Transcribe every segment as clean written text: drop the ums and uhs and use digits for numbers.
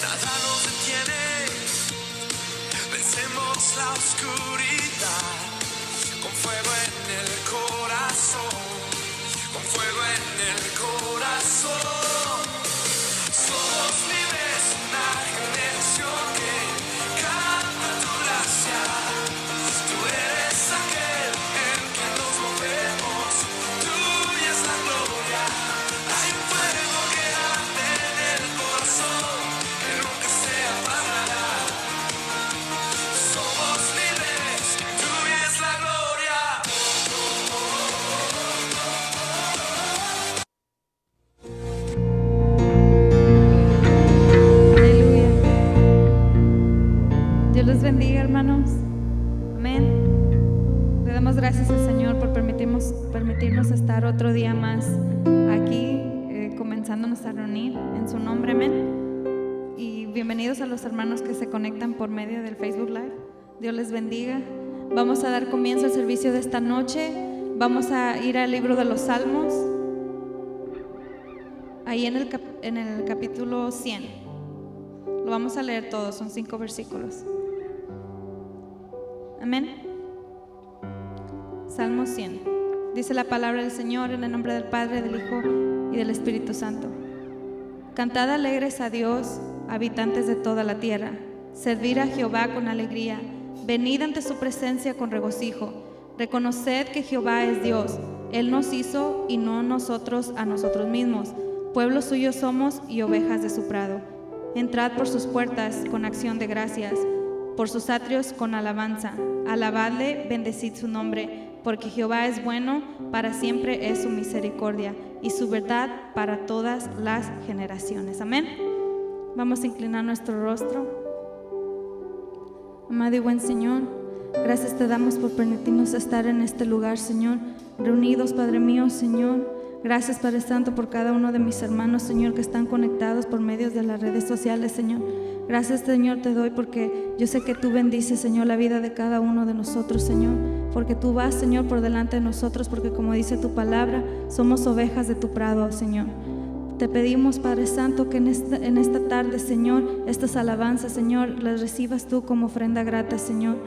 nada nos detiene. Vencemos la oscuridad con fuego en el corazón, con fuego en el corazón. Somos libres, una generación que canta tu gracia. Tú eres aquel en que nos movemos, tuya es la gloria. Hay un fuego que arde en el corazón, que nunca se apagará. Somos libres, tuya es la gloria. Aleluya. Dios los bendiga, hermanos. Amén. Le damos gracias al Señor por permitirnos estar otro día más aquí, comenzándonos a reunir en su nombre. Amén. Y bienvenidos a los hermanos que se conectan por medio del Facebook Live. Dios les bendiga. Vamos a dar comienzo al servicio de esta noche. Vamos a ir al libro de los Salmos, ahí en el capítulo 100. Lo vamos a leer todo, son 5 versículos. Amén. Salmo 100. Dice la palabra del Señor en el nombre del Padre, del Hijo y del Espíritu Santo. Cantad alegres a Dios, habitantes de toda la tierra. Servid a Jehová con alegría. Venid ante su presencia con regocijo. Reconoced que Jehová es Dios. Él nos hizo y no nosotros a nosotros mismos. Pueblo suyo somos y ovejas de su prado. Entrad por sus puertas con acción de gracias, por sus atrios con alabanza. Alabadle, bendecid su nombre, porque Jehová es bueno, para siempre es su misericordia y su verdad para todas las generaciones. Amén. Vamos a inclinar nuestro rostro. Amado y buen Señor, gracias te damos por permitirnos estar en este lugar, Señor, reunidos, Padre mío, Señor. Gracias, Padre Santo, por cada uno de mis hermanos, Señor, que están conectados por medios de las redes sociales, Señor. Gracias, Señor, te doy porque yo sé que tú bendices, Señor, la vida de cada uno de nosotros, Señor. Porque tú vas, Señor, por delante de nosotros, porque como dice tu palabra, somos ovejas de tu prado, Señor. Te pedimos, Padre Santo, que en esta tarde, Señor, estas alabanzas, Señor, las recibas tú como ofrenda grata, Señor.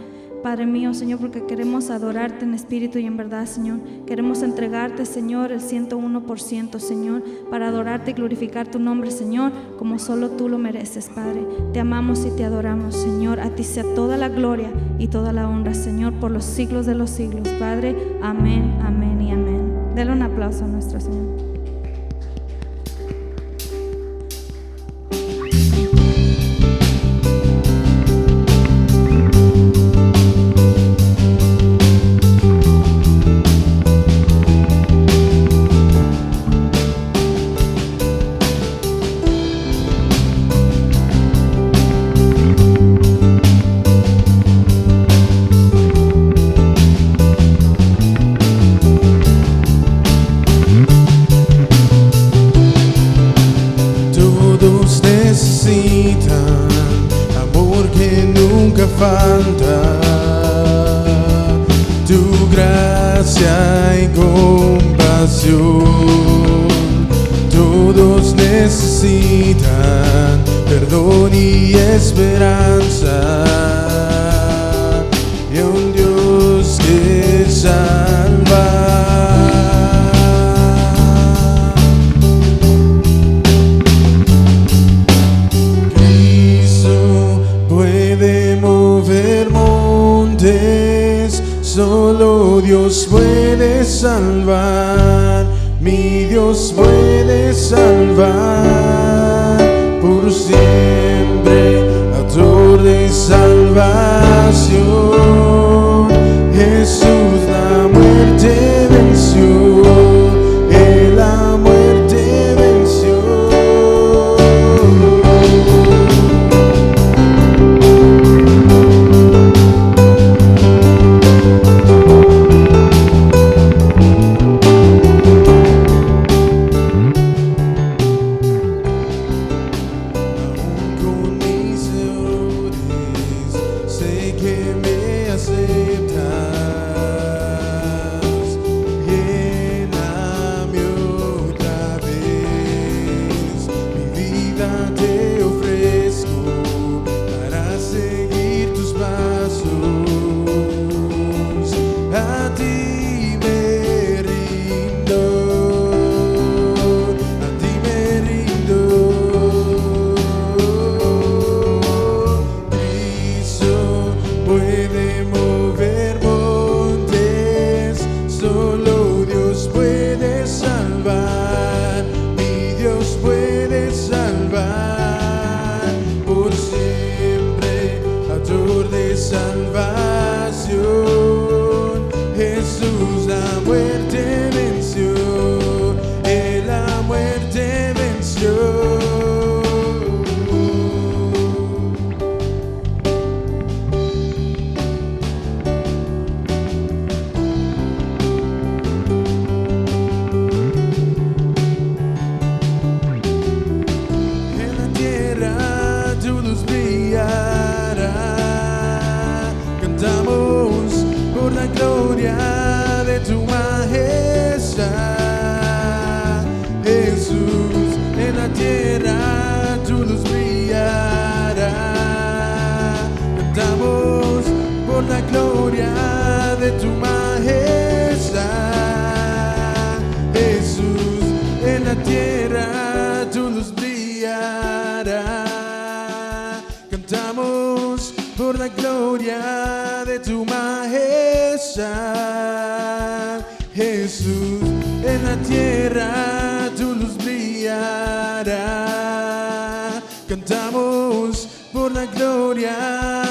Padre mío, Señor, porque queremos adorarte en espíritu y en verdad, Señor. Queremos entregarte, Señor, el 101%, Señor, para adorarte y glorificar tu nombre, Señor, como solo tú lo mereces, Padre. Te amamos y te adoramos, Señor. A ti sea toda la gloria y toda la honra, Señor, por los siglos de los siglos, Padre. Amén, amén y amén. Dale un aplauso a nuestro Señor. Falta tu gracia y compasión. Todos necesitan perdón y esperanza, y un Dios que salva. Solo Dios puede salvar, mi Dios puede salvar por siempre, autor de salvación. Jesús la muerte venció, Él la muerte venció. Que me tu luz brillará. Cantamos por la gloria de tu majestad. Jesús, en la tierra tu luz brillará. Cantamos por la gloria de tu majestad. Jesús, en la tierra tu luz brillará. Cantamos por la gloria de tu majestad. Jesús, en la tierra tu luz brillará. Cantamos por la gloria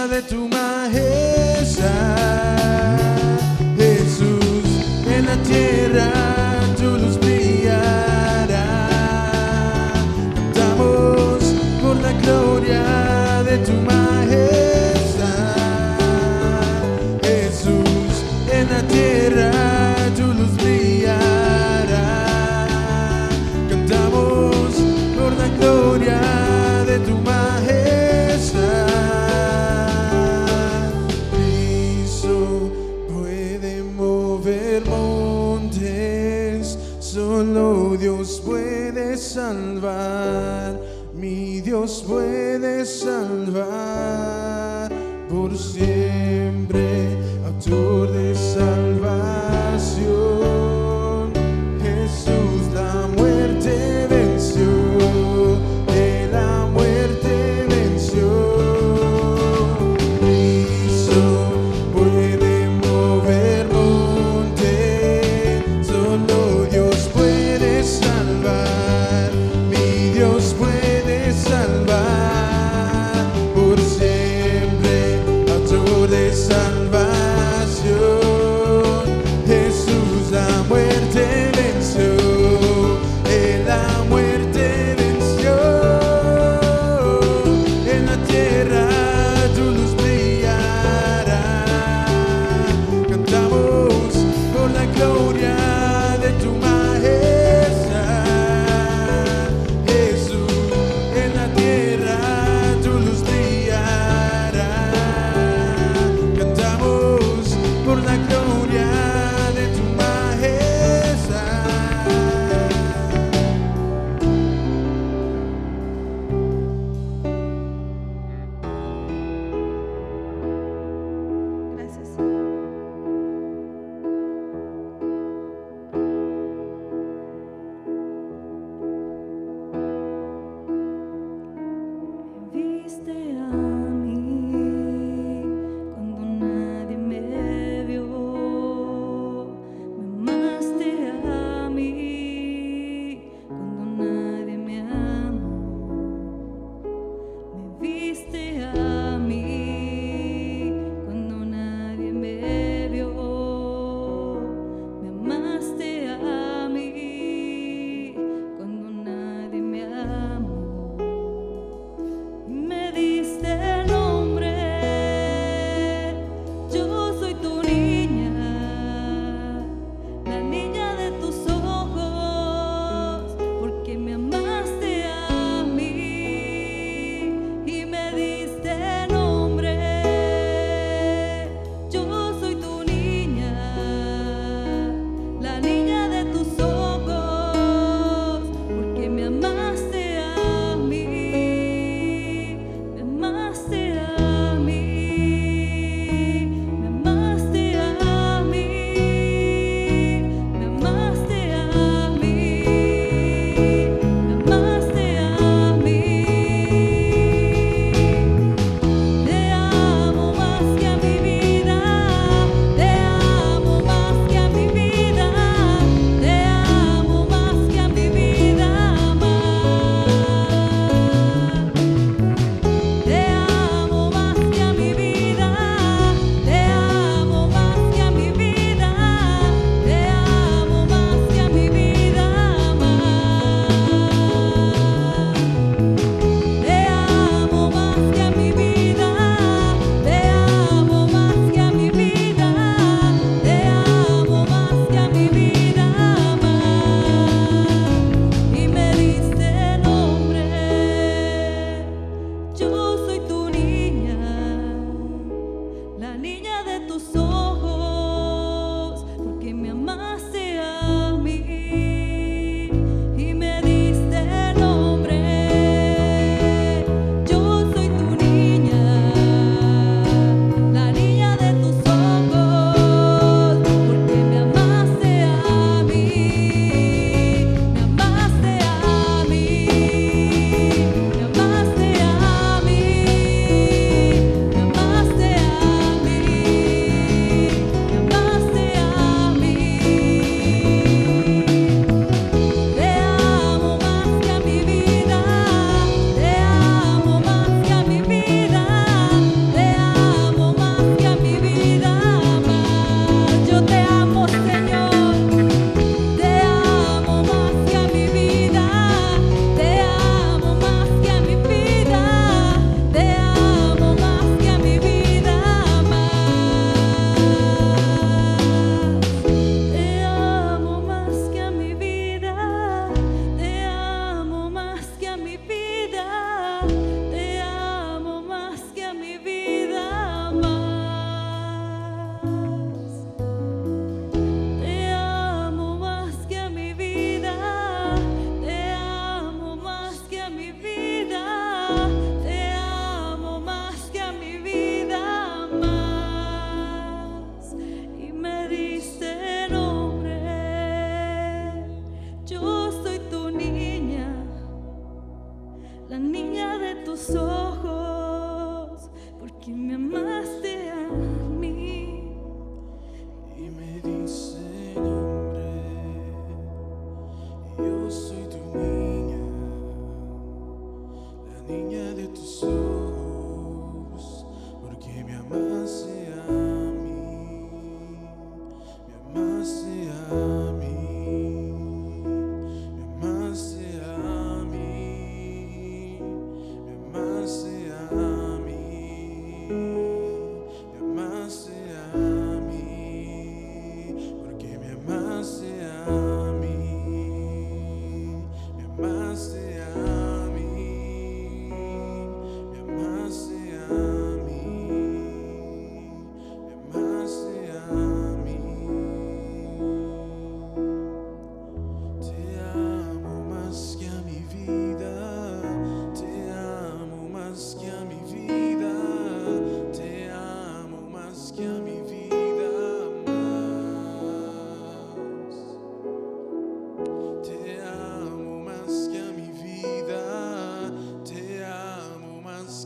de tu majestad. Jesús, en la tierra tu luz brillará. Cantamos por la gloria de tu majestad. Jesús, en la tierra tu luz brillará. Cantamos por la gloria de tu majestad. Cristo puede mover montes, solo Dios puede salvar. Mi Dios puede salvar por siempre, autor de salvación. Jesús la muerte venció, Él la muerte venció. Cristo puede mover montes, solo Dios puede salvar. Mi Dios puede salvar por siempre, autor de salvación. Jesús la muerte venció, Él la muerte venció. En la tierra tu luz brillará. Cantamos por la gloria de tu majestad. Jesús, en la tierra tu luz brillará. Cantamos por la gloria de tu majestad. Gracias. Me viste a mí cuando nadie me vio. Me amaste a mí cuando nadie me amó. Me viste a mí cuando nadie me vio. Me amaste a mí cuando nadie me amó. Me diste nombre, yo soy tu niña, la niña de tus ojos, porque me amaste a mí y me diste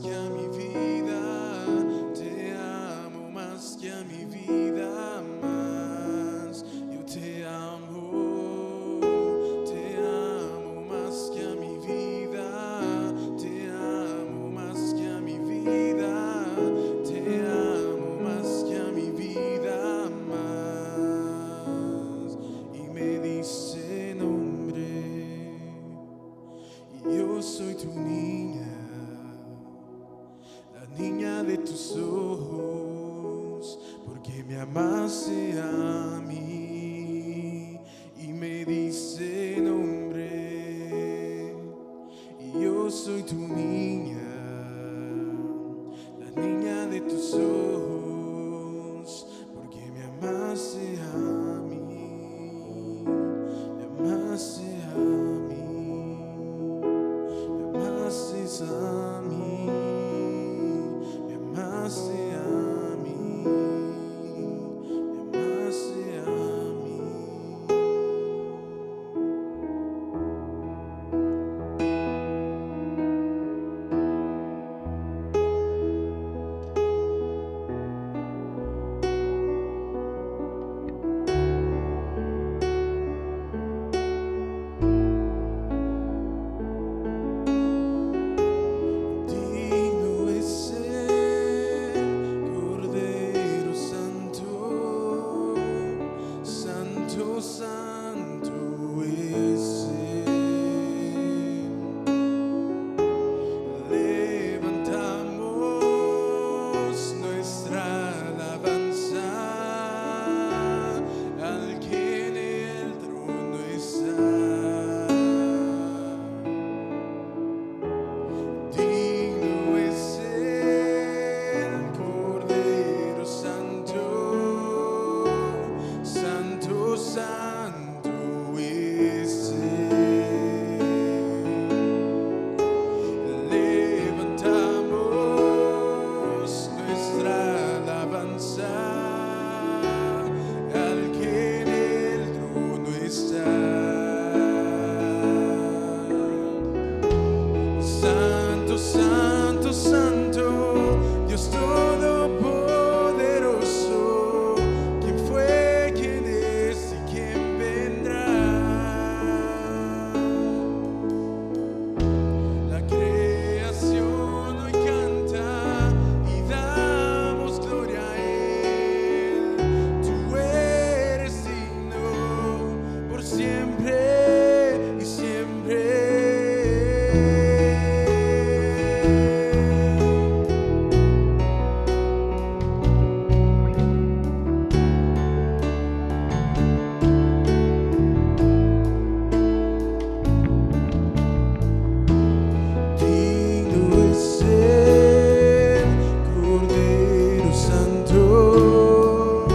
más que a mi vida, te amo más que a mi vida, más. Yo te amo más que a mi vida, te amo más que a mi vida, te amo más que a mi vida, más. Y me dice nombre, y yo soy tu niña, la niña de tus ojos, porque me amaste a mí. Y me dice nombre, y yo soy tu niña, la niña de tus ojos, porque me amaste a mí, me amaste a mí, me amaste a mí, me amaste a mí, me amaste a mí. Digno es el Cordero Santo, Santo, Santo es Él. Levantamos nuestra alabanza al que en el trono está. Digno es el Cordero Santo, Santo, Santo es Él. Levantamos nuestra alabanza al que en el trono está. Santo, Santo, Santo, Dios Todopoderoso, ¿quién fue, quién es y quién vendrá? La creación hoy canta y damos gloria a Él. Tú eres digno por siempre y siempre. Digno es el Cordero Santo,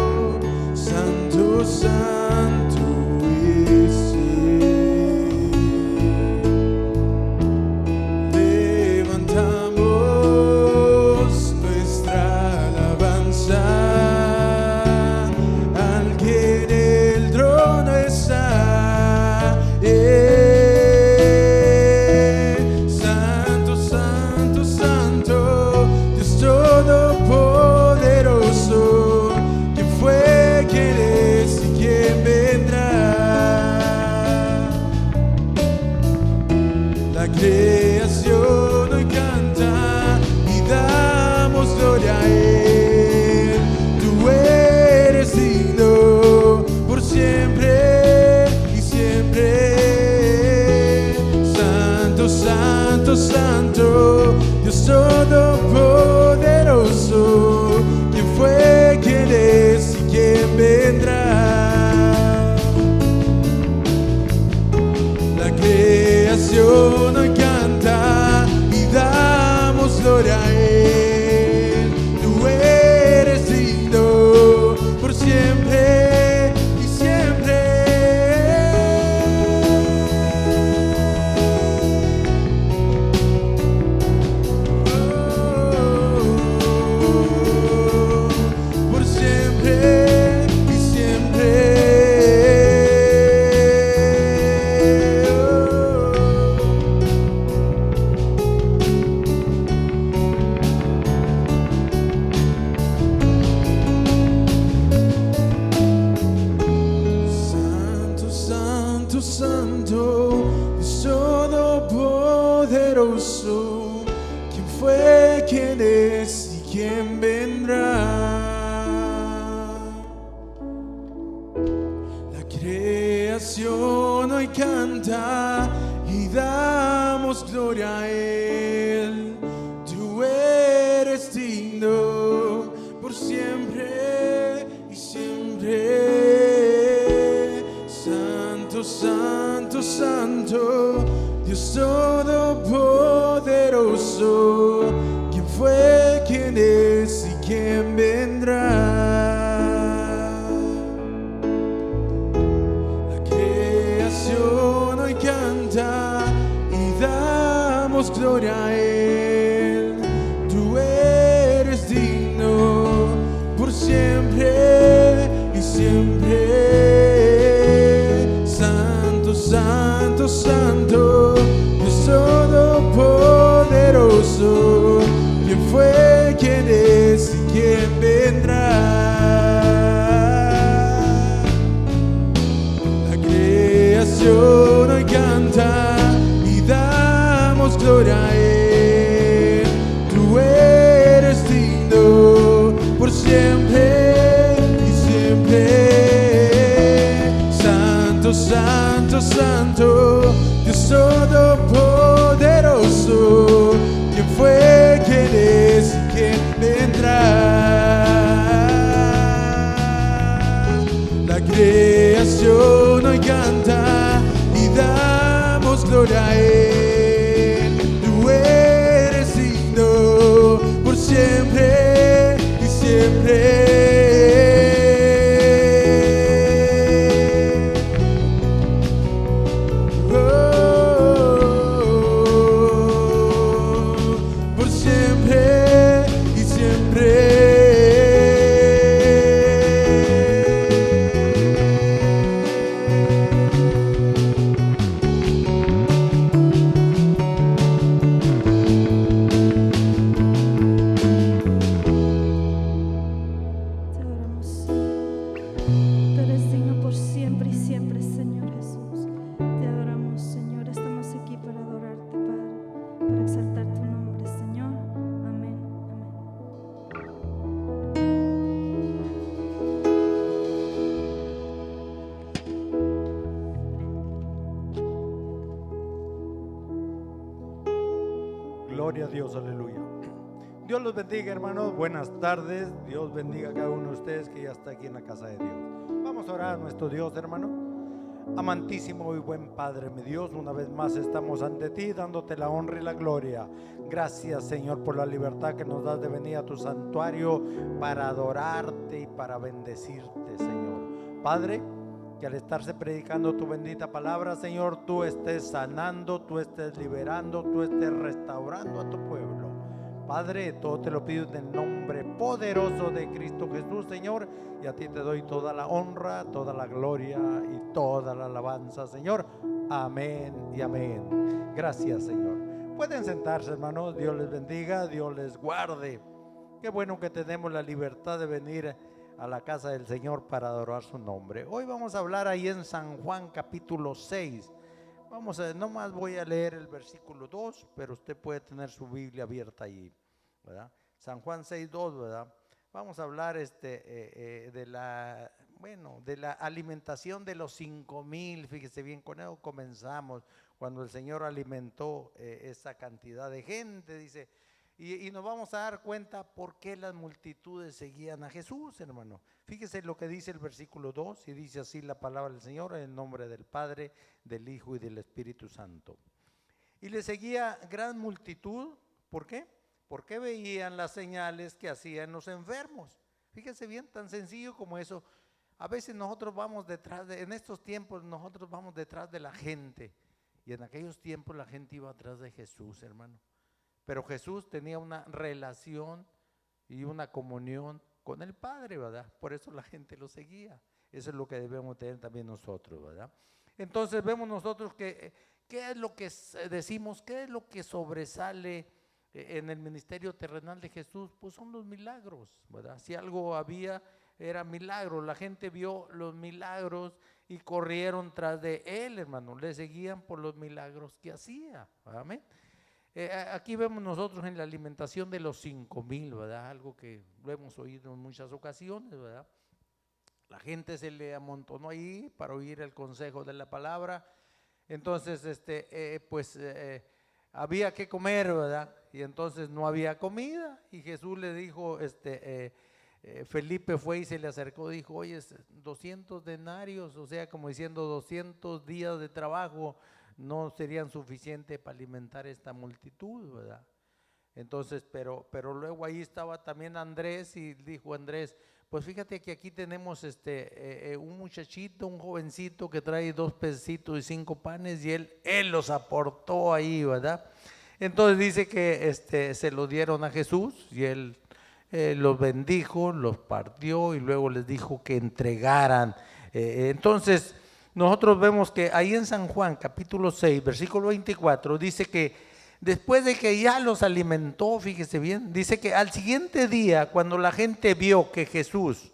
Santo, Santo es Él. Levantamos nuestra alabanza al que en el trono está. Santo, Santo, Santo, Dios Todopoderoso, ¿quién fue, quién es y quién vendrá? La creación hoy canta y damos gloria a Él. Tú eres digno por siempre y siempre. Santo, Santo, Santo, Dios Todopoderoso, ¿quién fue, quién es y quién vendrá? La creación hoy canta y damos gloria a Él. Tú eres digno por siempre y siempre. Por siempre y siempre. quién es y quién vendrá. La creación hoy canta y damos gloria a Él. Tú eres digno por siempre y siempre. Santo, santo, santo, Dios todopoderoso, ¿quién fue, quién es y quién vendrá? La creación hoy canta y damos gloria a Él. Tú eres digno por siempre y siempre. Santo, santo, santo, Dios todopoderoso, ¿quién fue, quién es y quién vendrá? La creación hoy canta y damos gloria a Él. Tú eres digno por siempre y siempre. Santo, santo, santo, Dios todopoderoso, ¿quién fue, quién es y quién vendrá? La creación hoy canta y damos gloria a Él. Tú eres digno por siempre y siempre. Por siempre y siempre. Te adoramos. Tú eres digno por siempre y siempre, Señor Jesús. Te adoramos, Señor. Estamos aquí para adorarte, Padre, para exaltar tu nombre, Señor. Amén. Amén. Gloria a Dios, aleluya. Dios los bendiga, hermanos. Buenas tardes. Dios bendiga a cada uno de ustedes que ya está aquí en la casa de Dios. Vamos a orar a nuestro Dios, hermano. Amantísimo y buen Padre, mi Dios, una vez más estamos ante ti dándote la honra y la gloria. Gracias, Señor, por la libertad que nos das de venir a tu santuario para adorarte y para bendecirte, Señor. Padre, que al estarse predicando tu bendita palabra, Señor, tú estés sanando, tú estés liberando, tú estés restaurando a tu pueblo. Padre, todo te lo pido en el nombre poderoso de Cristo Jesús, Señor, y a ti te doy toda la honra, toda la gloria y toda la alabanza, Señor. Amén y amén. Gracias, Señor. Pueden sentarse, hermanos. Dios les bendiga, Dios les guarde. Qué bueno que tenemos la libertad de venir a la casa del Señor para adorar su nombre. Hoy vamos a hablar ahí en San Juan capítulo 6. Vamos a, nomás voy a leer el versículo 2, pero usted puede tener su Biblia abierta ahí, ¿verdad? San Juan 6:2, ¿verdad? Vamos a hablar de la alimentación de los 5,000. Fíjese bien, con eso comenzamos, cuando el Señor alimentó esa cantidad de gente, dice. Y nos vamos a dar cuenta por qué las multitudes seguían a Jesús, hermano. Fíjese lo que dice el versículo 2, y dice así la palabra del Señor, en el nombre del Padre, del Hijo y del Espíritu Santo. Y le seguía gran multitud, ¿por qué? Porque veían las señales que hacían los enfermos. Fíjese bien, tan sencillo como eso. A veces nosotros vamos en estos tiempos nosotros vamos detrás de la gente. Y en aquellos tiempos la gente iba atrás de Jesús, hermano. Pero Jesús tenía una relación y una comunión con el Padre, ¿verdad? Por eso la gente lo seguía. Eso es lo que debemos tener también nosotros, ¿verdad? Entonces vemos nosotros que qué es lo que decimos, qué es lo que sobresale en el ministerio terrenal de Jesús. Pues son los milagros, ¿verdad? Si algo había, era milagro. La gente vio los milagros y corrieron tras de él, hermano. Le seguían por los milagros que hacía. Amén. Aquí vemos nosotros en la alimentación de los 5,000, ¿verdad? Algo que lo hemos oído en muchas ocasiones, ¿verdad? La gente se le amontonó ahí para oír el consejo de la palabra. Entonces, había que comer, ¿verdad? Y entonces no había comida. Y Jesús le dijo, Felipe fue y se le acercó, dijo, oye, 200 denarios, o sea, como diciendo 200 días de trabajo no serían suficientes para alimentar esta multitud, ¿verdad? Entonces, pero luego ahí estaba también Andrés y dijo Andrés, pues fíjate que aquí tenemos un muchachito, un jovencito que trae 2 pececitos y 5 panes y él los aportó ahí, ¿verdad? Entonces dice que se lo dieron a Jesús y él los bendijo, los partió y luego les dijo que entregaran. Entonces nosotros vemos que ahí en San Juan capítulo 6 versículo 24 dice que después de que ya los alimentó, fíjese bien, dice que al siguiente día, cuando la gente vio que Jesús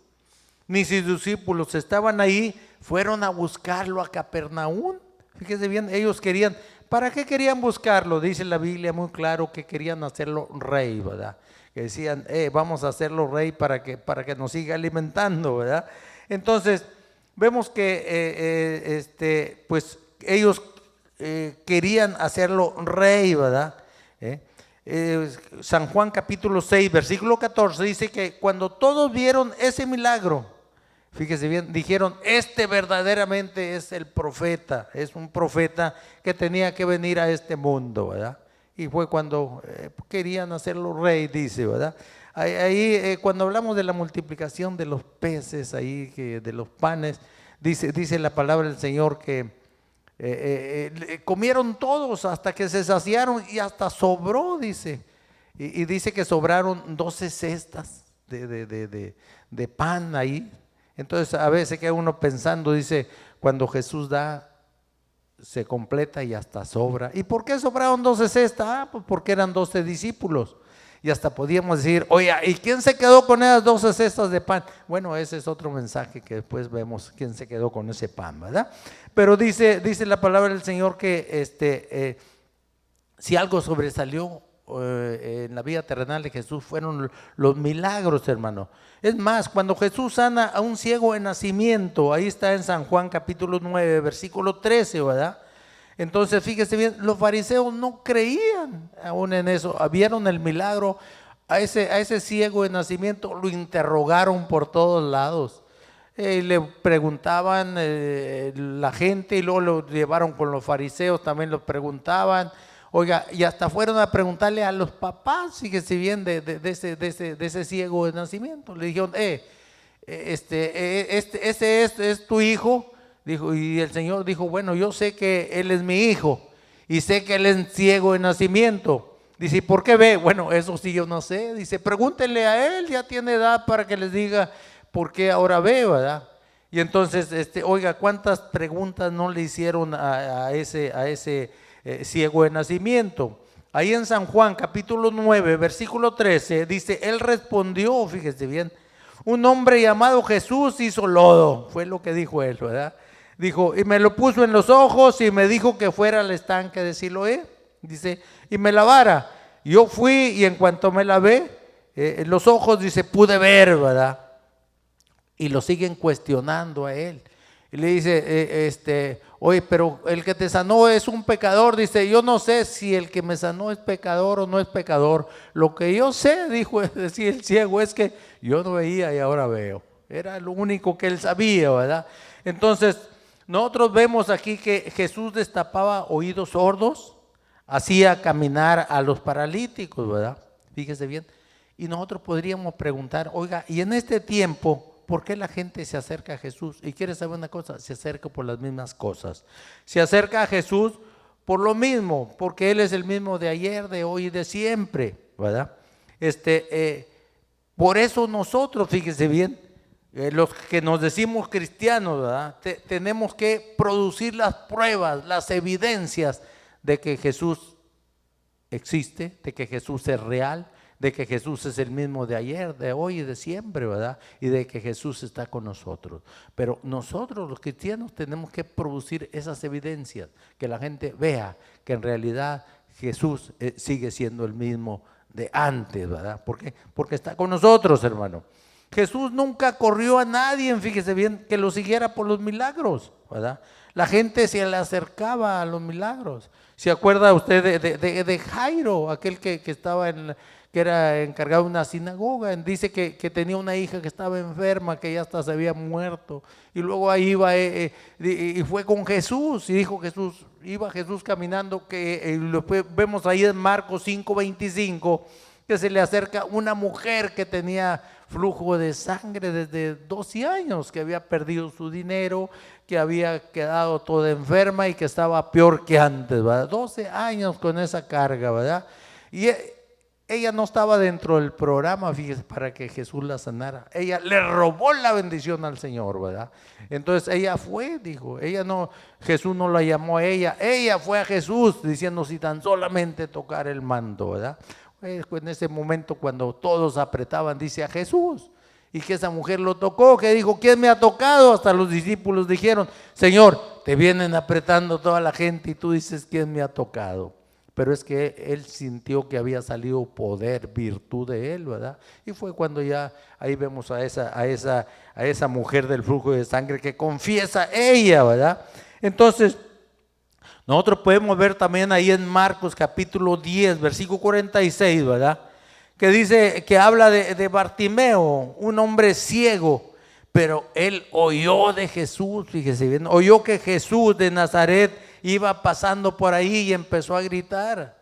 ni sus discípulos estaban ahí, fueron a buscarlo a Capernaum. Fíjese bien, ellos querían, ¿para qué querían buscarlo? Dice la Biblia muy claro que querían hacerlo rey, ¿verdad? Que decían, vamos a hacerlo rey para que nos siga alimentando, ¿verdad? Entonces, vemos que pues ellos querían hacerlo rey, ¿verdad? San Juan capítulo 6 versículo 14 dice que cuando todos vieron ese milagro, fíjese bien, dijeron, verdaderamente es el profeta, es un profeta que tenía que venir a este mundo, ¿verdad? Y fue cuando querían hacerlo rey, dice, ¿verdad? Ahí cuando hablamos de la multiplicación de los peces, ahí de los panes, dice la palabra del Señor que comieron todos hasta que se saciaron y hasta sobró, dice. Y dice que sobraron 12 cestas de pan ahí. Entonces a veces queda uno pensando, dice, cuando Jesús da, se completa y hasta sobra. ¿Y por qué sobraron 12 cestas? Pues porque eran 12 discípulos. Y hasta podíamos decir, oye, ¿y quién se quedó con esas 12 cestas de pan? Bueno, ese es otro mensaje que después vemos quién se quedó con ese pan, ¿verdad? Pero dice la palabra del Señor que si algo sobresalió en la vida terrenal de Jesús fueron los milagros, hermano. Es más, cuando Jesús sana a un ciego de nacimiento, ahí está en San Juan capítulo 9, versículo 13, ¿verdad? Entonces fíjese bien, los fariseos no creían aún en eso, vieron el milagro, a ese ciego de nacimiento lo interrogaron por todos lados, le preguntaban la gente y luego lo llevaron con los fariseos, también los preguntaban, oiga, y hasta fueron a preguntarle a los papás, fíjese bien, de ese ciego de nacimiento, le dijeron, ese es tu hijo. Dijo, y el Señor dijo, bueno, yo sé que él es mi hijo y sé que él es ciego de nacimiento. Dice, ¿y por qué ve? Bueno, eso sí yo no sé. Dice, pregúntenle a él, ya tiene edad para que les diga por qué ahora ve, ¿verdad? Y entonces, oiga, ¿cuántas preguntas no le hicieron a ese ciego de nacimiento? Ahí en San Juan capítulo 9, versículo 13, dice, él respondió, fíjese bien, un hombre llamado Jesús hizo lodo, fue lo que dijo él, ¿verdad? Dijo, y me lo puso en los ojos y me dijo que fuera al estanque de Siloé, dice, y me lavara. Yo fui y en cuanto me lavé, los ojos, dice, pude ver, ¿verdad? Y lo siguen cuestionando a él. Y le dice, oye, pero el que te sanó es un pecador. Dice, yo no sé si el que me sanó es pecador o no es pecador. Lo que yo sé, dijo decir el ciego, es que yo no veía y ahora veo. Era lo único que él sabía, ¿verdad? Entonces, nosotros vemos aquí que Jesús destapaba oídos sordos, hacía caminar a los paralíticos, ¿verdad? Fíjese bien. Y nosotros podríamos preguntar, oiga, y en este tiempo, ¿por qué la gente se acerca a Jesús? Y quiere saber una cosa, se acerca por las mismas cosas. Se acerca a Jesús por lo mismo, porque Él es el mismo de ayer, de hoy y de siempre, ¿verdad? Por eso nosotros, fíjese bien, los que nos decimos cristianos, ¿verdad? Tenemos que producir las pruebas, las evidencias de que Jesús existe, de que Jesús es real, de que Jesús es el mismo de ayer, de hoy y de siempre, ¿verdad? Y de que Jesús está con nosotros. Pero nosotros los cristianos tenemos que producir esas evidencias, que la gente vea que en realidad Jesús sigue siendo el mismo de antes, ¿verdad? ¿Por qué? Porque está con nosotros, hermano. Jesús nunca corrió a nadie, fíjese bien, que lo siguiera por los milagros, ¿verdad? La gente se le acercaba a los milagros. ¿Se acuerda usted de Jairo, aquel que estaba que era encargado de una sinagoga? Dice que tenía una hija que estaba enferma, que ya hasta se había muerto. Y luego ahí iba y fue con Jesús. Y dijo Jesús, iba Jesús caminando, que lo vemos ahí en Marcos 5:25, que se le acerca una mujer que tenía flujo de sangre desde 12 años, que había perdido su dinero, que había quedado toda enferma y que estaba peor que antes, ¿verdad? 12 años con esa carga, ¿verdad? Y ella no estaba dentro del programa, fíjese, para que Jesús la sanara. Ella le robó la bendición al Señor, ¿verdad? Entonces ella fue, dijo, Jesús no la llamó a ella fue a Jesús diciendo si tan solamente tocar el manto, ¿verdad? En ese momento cuando todos apretaban, dice a Jesús, y que esa mujer lo tocó, que dijo, ¿quién me ha tocado? Hasta los discípulos dijeron, Señor, te vienen apretando toda la gente y tú dices, ¿quién me ha tocado? Pero es que él sintió que había salido poder, virtud de él, ¿verdad? Y fue cuando ya ahí vemos a esa mujer del flujo de sangre que confiesa ella, ¿verdad? Entonces, nosotros podemos ver también ahí en Marcos capítulo 10, versículo 46, ¿verdad? Que dice, que habla de Bartimeo, un hombre ciego, pero él oyó de Jesús, fíjese bien, oyó que Jesús de Nazaret iba pasando por ahí y empezó a gritar,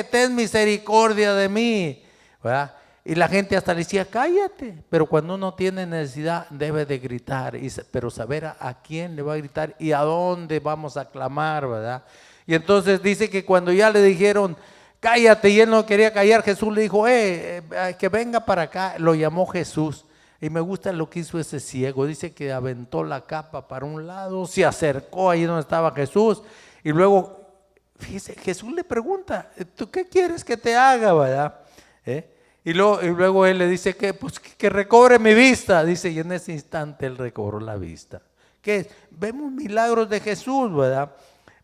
ten misericordia de mí, ¿verdad? Y la gente hasta le decía, cállate, pero cuando uno tiene necesidad debe de gritar, pero saber a quién le va a gritar y a dónde vamos a clamar, ¿verdad? Y entonces dice que cuando ya le dijeron, cállate, y él no quería callar, Jesús le dijo, que venga para acá, lo llamó Jesús. Y me gusta lo que hizo ese ciego, dice que aventó la capa para un lado, se acercó ahí donde estaba Jesús, y luego, fíjese, Jesús le pregunta, ¿tú qué quieres que te haga, verdad? Y luego él le dice que recobre mi vista, dice, y en ese instante él recobró la vista. ¿Qué? Vemos milagros de Jesús, ¿verdad?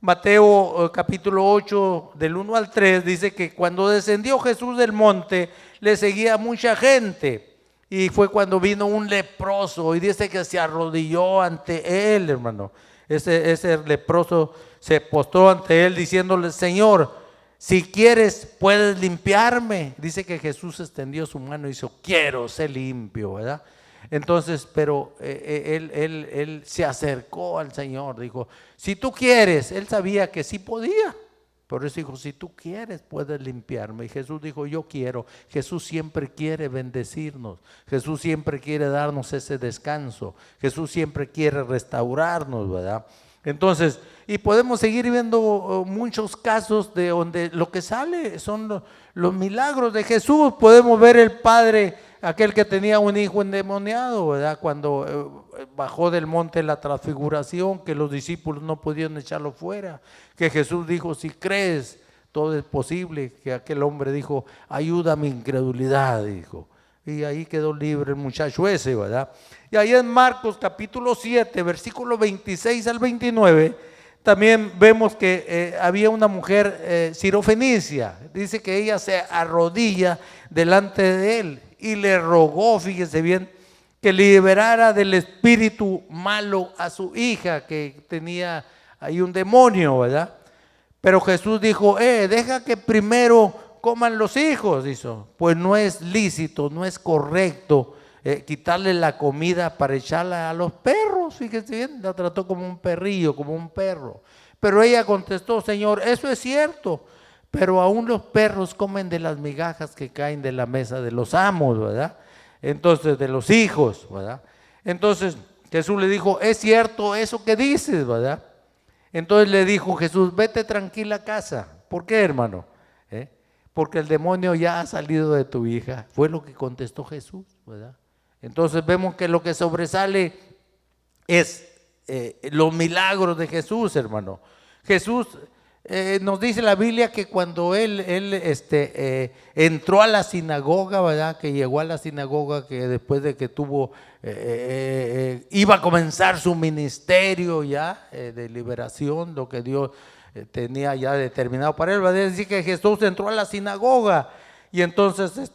Mateo capítulo 8 del 1 al 3 dice que cuando descendió Jesús del monte le seguía mucha gente y fue cuando vino un leproso y dice que se arrodilló ante él, hermano. Ese leproso se postró ante él diciéndole, Señor, si quieres puedes limpiarme. Dice que Jesús extendió su mano y dijo, quiero ser limpio, ¿verdad? Entonces, pero él se acercó al Señor, dijo, si tú quieres, él sabía que sí podía, por eso dijo, si tú quieres puedes limpiarme. Y Jesús dijo, yo quiero. Jesús siempre quiere bendecirnos, Jesús siempre quiere darnos ese descanso, Jesús siempre quiere restaurarnos, ¿verdad? Entonces, y podemos seguir viendo muchos casos de donde lo que sale son los milagros de Jesús. Podemos ver el padre, aquel que tenía un hijo endemoniado, ¿verdad? Cuando bajó del monte la transfiguración, que los discípulos no podían echarlo fuera, que Jesús dijo, si crees, todo es posible, que aquel hombre dijo, ayuda a mi incredulidad, dijo. Y ahí quedó libre el muchacho ese, ¿verdad? Y ahí en Marcos capítulo 7, versículo 26 al 29, también vemos que había una mujer sirofenicia. Dice que ella se arrodilla delante de él y le rogó, fíjese bien, que liberara del espíritu malo a su hija, que tenía ahí un demonio, ¿verdad? Pero Jesús dijo, deja que primero coman los hijos, hizo. Pues no es lícito, no es correcto quitarle la comida para echarla a los perros, fíjese bien, la trató como un perrillo, como un perro. Pero ella contestó, Señor, eso es cierto, pero aún los perros comen de las migajas que caen de la mesa de los amos, ¿verdad? Entonces, de los hijos, ¿verdad? Entonces Jesús le dijo, es cierto eso que dices, ¿verdad? Entonces le dijo Jesús, vete tranquila a casa. ¿Por qué, hermano? Porque el demonio ya ha salido de tu hija. Fue lo que contestó Jesús, ¿verdad? Entonces vemos que lo que sobresale es los milagros de Jesús, hermano. Jesús nos dice la Biblia que cuando él entró a la sinagoga, ¿verdad? Que llegó a la sinagoga, que después de que iba a comenzar su ministerio ya de liberación, lo que Dios tenía ya determinado para él. Va a decir que Jesús entró a la sinagoga y entonces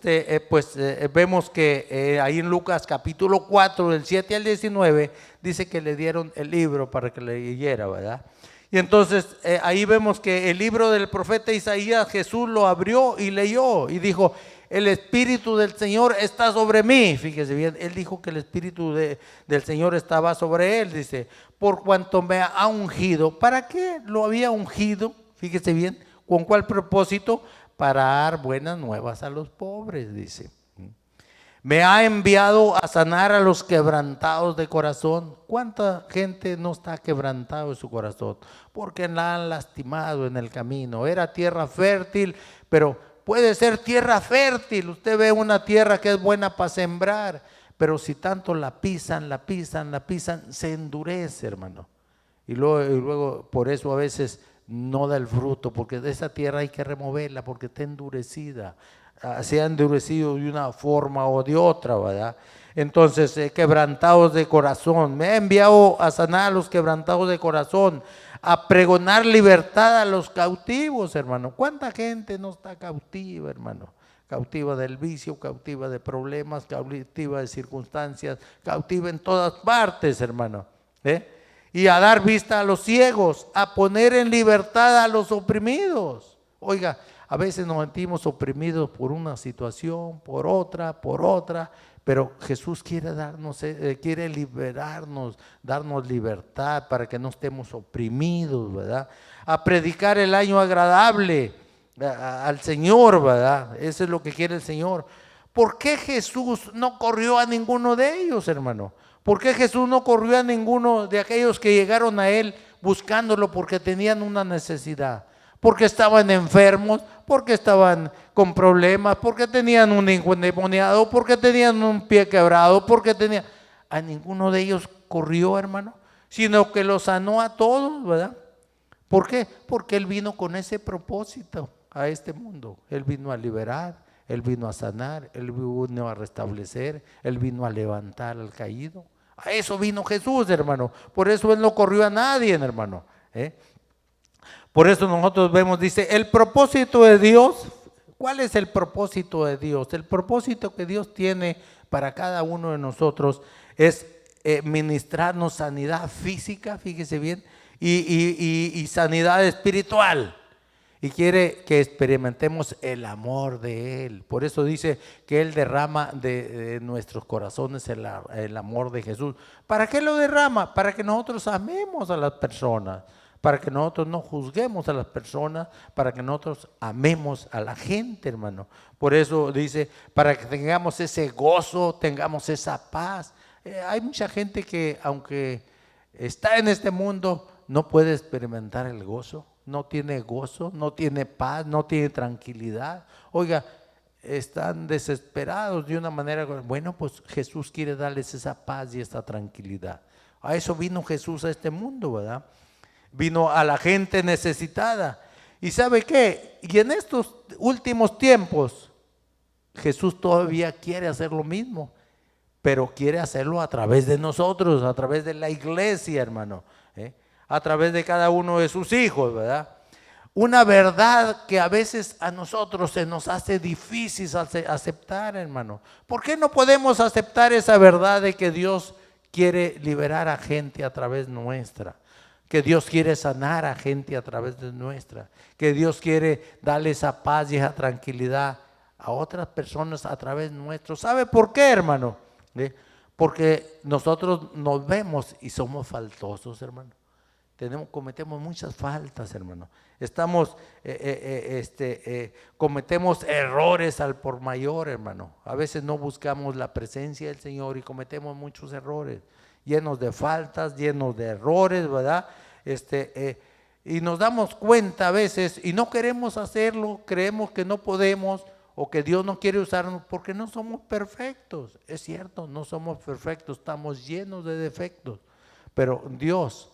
vemos que ahí en Lucas capítulo 4 del 7 al 19 dice que le dieron el libro para que le leyera, ¿verdad? Y entonces ahí vemos que el libro del profeta Isaías, Jesús lo abrió y leyó y dijo: el Espíritu del Señor está sobre mí. Fíjese bien, él dijo que el Espíritu del Señor estaba sobre él, dice, por cuanto me ha ungido. ¿Para qué lo había ungido? Fíjese bien, ¿con cuál propósito? Para dar buenas nuevas a los pobres, dice. Me ha enviado a sanar a los quebrantados de corazón. ¿Cuánta gente no está quebrantado en su corazón? Porque la han lastimado en el camino. Era tierra fértil, pero puede ser tierra fértil. Usted ve una tierra que es buena para sembrar, pero si tanto la pisan, se endurece, hermano. Y luego por eso a veces no da el fruto, porque de esa tierra hay que removerla, porque está endurecida. Se ha endurecido de una forma o de otra, ¿verdad? Entonces, quebrantados de corazón. Me ha enviado a sanar a los quebrantados de corazón, a pregonar libertad a los cautivos, hermano. ¿Cuánta gente no está cautiva, hermano? Cautiva del vicio, cautiva de problemas, cautiva de circunstancias, cautiva en todas partes, hermano. Y a dar vista a los ciegos, a poner en libertad a los oprimidos. Oiga, a veces nos sentimos oprimidos por una situación, por otra, pero Jesús quiere quiere liberarnos, darnos libertad para que no estemos oprimidos, ¿verdad? A predicar el año agradable al Señor, ¿verdad? Eso es lo que quiere el Señor. ¿Por qué Jesús no corrió a ninguno de ellos, hermano? ¿Por qué Jesús no corrió a ninguno de aquellos que llegaron a Él buscándolo porque tenían una necesidad? Porque estaban enfermos, porque estaban con problemas, porque tenían un hijo endemoniado, porque tenían un pie quebrado, a ninguno de ellos corrió, hermano, sino que los sanó a todos, ¿verdad? ¿Por qué? Porque Él vino con ese propósito a este mundo. Él vino a liberar, Él vino a sanar, Él vino a restablecer, Él vino a levantar al caído. A eso vino Jesús, hermano. Por eso Él no corrió a nadie, hermano. Por eso nosotros vemos, dice, el propósito de Dios. ¿Cuál es el propósito de Dios? El propósito que Dios tiene para cada uno de nosotros es ministrarnos sanidad física, fíjese bien, y sanidad espiritual. Y quiere que experimentemos el amor de Él. Por eso dice que Él derrama de nuestros corazones el amor de Jesús. ¿Para qué lo derrama? Para que nosotros amemos a las personas. Para que nosotros no juzguemos a las personas, para que nosotros amemos a la gente, hermano. Por eso dice, para que tengamos ese gozo, tengamos esa paz. Hay mucha gente que aunque está en este mundo, no puede experimentar el gozo, no tiene paz, no tiene tranquilidad. Oiga, están desesperados de una manera. Bueno, pues Jesús quiere darles esa paz y esa tranquilidad. A eso vino Jesús a este mundo, ¿verdad? Vino a la gente necesitada. ¿Y sabe qué? Y en estos últimos tiempos, Jesús todavía quiere hacer lo mismo, pero quiere hacerlo a través de nosotros, a través de la iglesia, hermano, a través de cada uno de sus hijos, ¿verdad? Una verdad que a veces a nosotros se nos hace difícil aceptar, hermano. ¿Por qué no podemos aceptar esa verdad de que Dios quiere liberar a gente a través nuestra? Que Dios quiere sanar a gente a través de nuestra, que Dios quiere darle esa paz y esa tranquilidad a otras personas a través nuestro. ¿Sabe por qué, hermano? Porque nosotros nos vemos y somos faltosos, hermano. Cometemos muchas faltas, hermano. Cometemos errores al por mayor, hermano. A veces no buscamos la presencia del Señor y cometemos muchos errores, llenos de faltas, llenos de errores, ¿verdad? Y nos damos cuenta a veces y no queremos hacerlo, creemos que no podemos o que Dios no quiere usarnos porque no somos perfectos. Es cierto, no somos perfectos, estamos llenos de defectos, pero Dios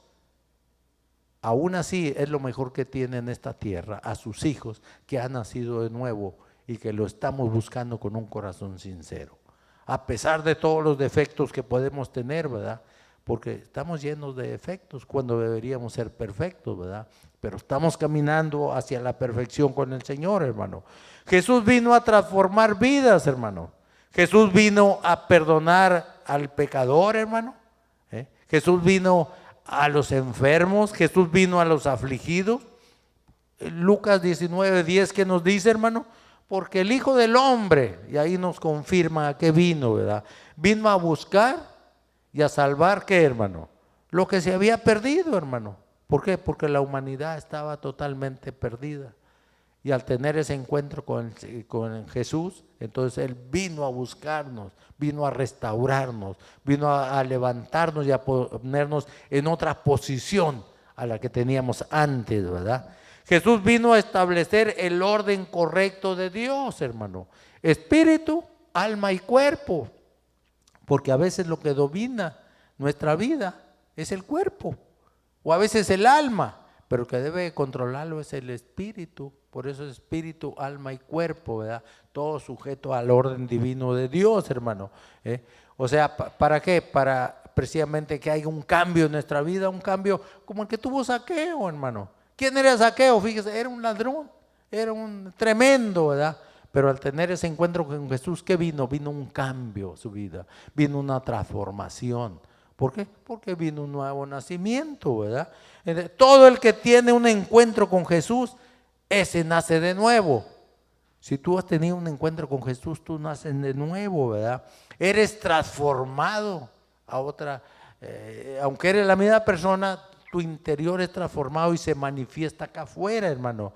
aún así es lo mejor que tiene en esta tierra, a sus hijos que han nacido de nuevo y que lo estamos buscando con un corazón sincero. A pesar de todos los defectos que podemos tener, ¿verdad? porque estamos llenos de defectos cuando deberíamos ser perfectos, ¿verdad? Pero estamos caminando hacia la perfección con el Señor, hermano. Jesús vino a transformar vidas, hermano. Jesús vino a perdonar al pecador, hermano. Jesús vino a los enfermos, Jesús vino a los afligidos. Lucas 19:10, ¿qué nos dice, hermano? Porque el Hijo del Hombre, y ahí nos confirma que vino, ¿verdad? Vino a buscar y a salvar, ¿qué, hermano? Lo que se había perdido, hermano. ¿Por qué? Porque la humanidad estaba totalmente perdida. Y al tener ese encuentro con Jesús, entonces Él vino a buscarnos, vino a restaurarnos, vino a levantarnos y a ponernos en otra posición a la que teníamos antes, ¿verdad? Jesús vino a establecer el orden correcto de Dios, hermano. Espíritu, alma y cuerpo. Porque a veces lo que domina nuestra vida es el cuerpo, o a veces el alma, pero el que debe controlarlo es el espíritu. Por eso es espíritu, alma y cuerpo, ¿verdad? Todo sujeto al orden divino de Dios, hermano. O sea, ¿para qué? Para precisamente que haya un cambio en nuestra vida, un cambio como el que tuvo Zaqueo, hermano. ¿Quién era Zaqueo? Fíjese, era un ladrón, era un tremendo, ¿verdad? Pero al tener ese encuentro con Jesús, ¿qué vino? Vino un cambio a su vida, vino una transformación. ¿Por qué? Porque vino un nuevo nacimiento, ¿verdad? Todo el que tiene un encuentro con Jesús, ese nace de nuevo. Si tú has tenido un encuentro con Jesús, tú naces de nuevo, ¿verdad? Eres transformado a otra, aunque eres la misma persona, tu interior es transformado y se manifiesta acá afuera, hermano.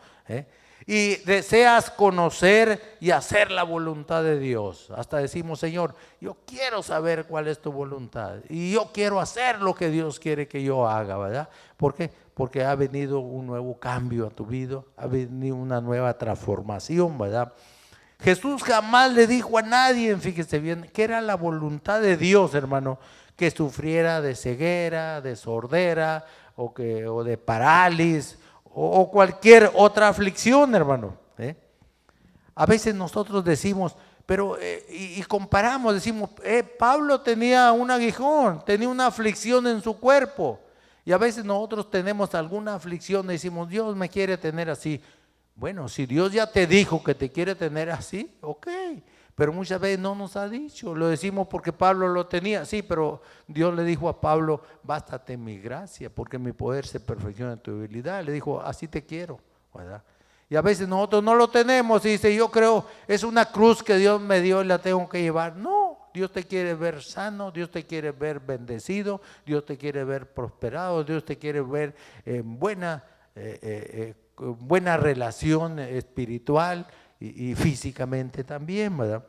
Y deseas conocer y hacer la voluntad de Dios. Hasta decimos, Señor, yo quiero saber cuál es tu voluntad y yo quiero hacer lo que Dios quiere que yo haga, ¿verdad? ¿Por qué? Porque ha venido un nuevo cambio a tu vida, ha venido una nueva transformación, ¿verdad? Jesús jamás le dijo a nadie, fíjese bien, que era la voluntad de Dios, hermano, que sufriera de ceguera, de sordera o de parálisis o cualquier otra aflicción, hermano. A veces nosotros decimos, pero y comparamos, decimos, Pablo tenía un aguijón, tenía una aflicción en su cuerpo. Y a veces nosotros tenemos alguna aflicción y decimos, Dios me quiere tener así. Bueno, si Dios ya te dijo que te quiere tener así, ok. Pero muchas veces no nos ha dicho, lo decimos porque Pablo lo tenía, sí, pero Dios le dijo a Pablo, bástate mi gracia, porque mi poder se perfecciona en tu debilidad. Le dijo, así te quiero, ¿verdad? Y a veces nosotros no lo tenemos y dice, yo creo, es una cruz que Dios me dio y la tengo que llevar. No, Dios te quiere ver sano, Dios te quiere ver bendecido, Dios te quiere ver prosperado, Dios te quiere ver en buena relación espiritual y físicamente también, ¿verdad?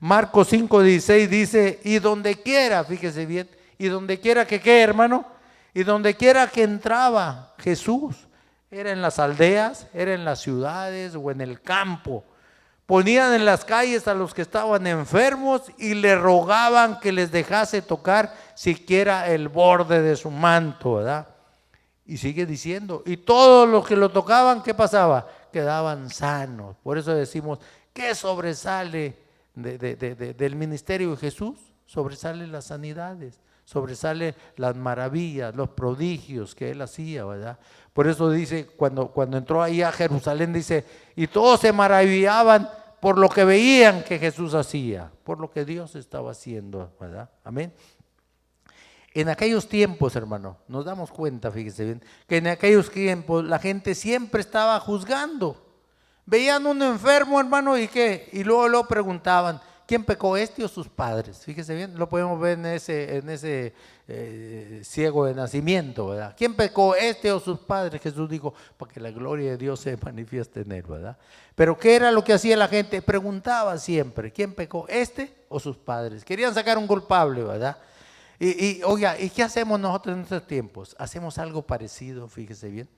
Marcos 5:16 dice, y donde quiera, fíjese bien, y donde quiera que quede, hermano, y donde quiera que entraba Jesús, era en las aldeas, era en las ciudades o en el campo, ponían en las calles a los que estaban enfermos y le rogaban que les dejase tocar siquiera el borde de su manto, ¿verdad? Y sigue diciendo, y todos los que lo tocaban, ¿qué pasaba? Quedaban sanos. Por eso decimos, ¿qué sobresale del ministerio de Jesús? Sobresale las sanidades, sobresale las maravillas, los prodigios que Él hacía, ¿verdad? Por eso dice, cuando entró ahí a Jerusalén, dice, y todos se maravillaban por lo que veían que Jesús hacía, por lo que Dios estaba haciendo, ¿verdad? Amén. En aquellos tiempos, hermano, nos damos cuenta, fíjese bien, que en aquellos tiempos la gente siempre estaba juzgando. Veían un enfermo, hermano, ¿y qué? Y luego preguntaban, ¿quién pecó, este o sus padres? Fíjese bien, lo podemos ver en ese ciego de nacimiento, ¿verdad? ¿Quién pecó, este o sus padres? Jesús dijo, para que la gloria de Dios se manifieste en él, ¿verdad? Pero ¿qué era lo que hacía la gente? Preguntaba siempre, ¿quién pecó, este o sus padres? Querían sacar un culpable, ¿verdad? Oiga, ¿y qué hacemos nosotros en estos tiempos? Hacemos algo parecido, fíjese bien.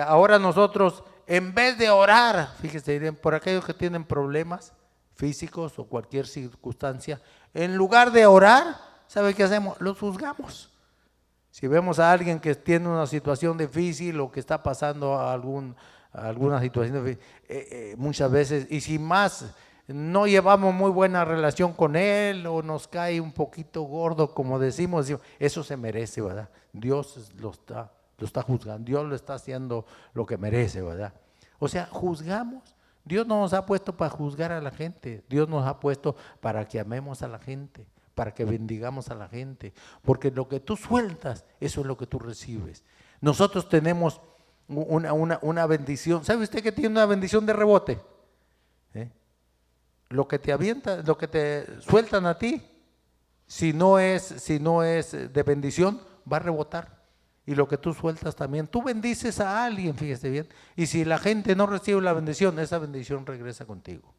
Ahora nosotros, en vez de orar, fíjese bien, por aquellos que tienen problemas físicos o cualquier circunstancia, en lugar de orar, ¿sabe qué hacemos? Los juzgamos. Si vemos a alguien que tiene una situación difícil o que está pasando alguna situación difícil, muchas veces, y si más no llevamos muy buena relación con él o nos cae un poquito gordo, como decimos, eso se merece, ¿verdad? Dios lo está juzgando, Dios lo está haciendo lo que merece, ¿verdad? O sea, juzgamos. Dios no nos ha puesto para juzgar a la gente, Dios nos ha puesto para que amemos a la gente, para que bendigamos a la gente, porque lo que tú sueltas, eso es lo que tú recibes. Nosotros tenemos una bendición. ¿Sabe usted que tiene una bendición de rebote? Lo que te avienta, lo que te sueltan a ti, si no es de bendición, va a rebotar. Y lo que tú sueltas también, tú bendices a alguien, fíjese bien. Y si la gente no recibe la bendición, esa bendición regresa contigo.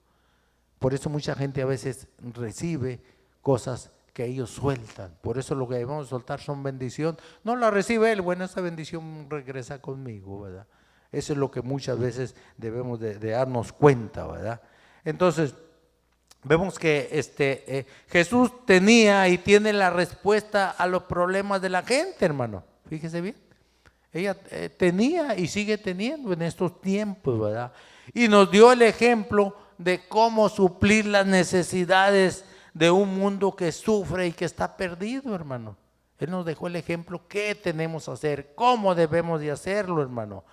Por eso mucha gente a veces recibe cosas que ellos sueltan. Por eso lo que debemos soltar son bendición. No la recibe él, bueno, esa bendición regresa conmigo, ¿verdad? Eso es lo que muchas veces debemos de darnos cuenta, ¿verdad? Entonces, vemos que Jesús tenía y tiene la respuesta a los problemas de la gente, hermano. Fíjese bien. Ella tenía y sigue teniendo en estos tiempos, ¿verdad? Y nos dio el ejemplo de cómo suplir las necesidades de un mundo que sufre y que está perdido, hermano. Él nos dejó el ejemplo, qué tenemos que hacer, cómo debemos de hacerlo, hermano.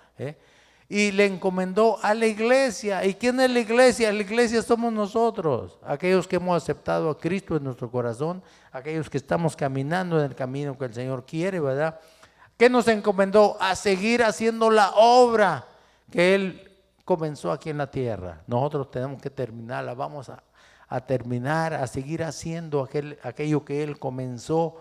Y le encomendó a la iglesia. ¿Y quién es la iglesia? La iglesia somos nosotros, aquellos que hemos aceptado a Cristo en nuestro corazón, aquellos que estamos caminando en el camino que el Señor quiere, ¿verdad? ¿Qué nos encomendó? A seguir haciendo la obra que Él comenzó aquí en la tierra. Nosotros tenemos que terminarla, vamos a terminar, a seguir haciendo aquello que Él comenzó,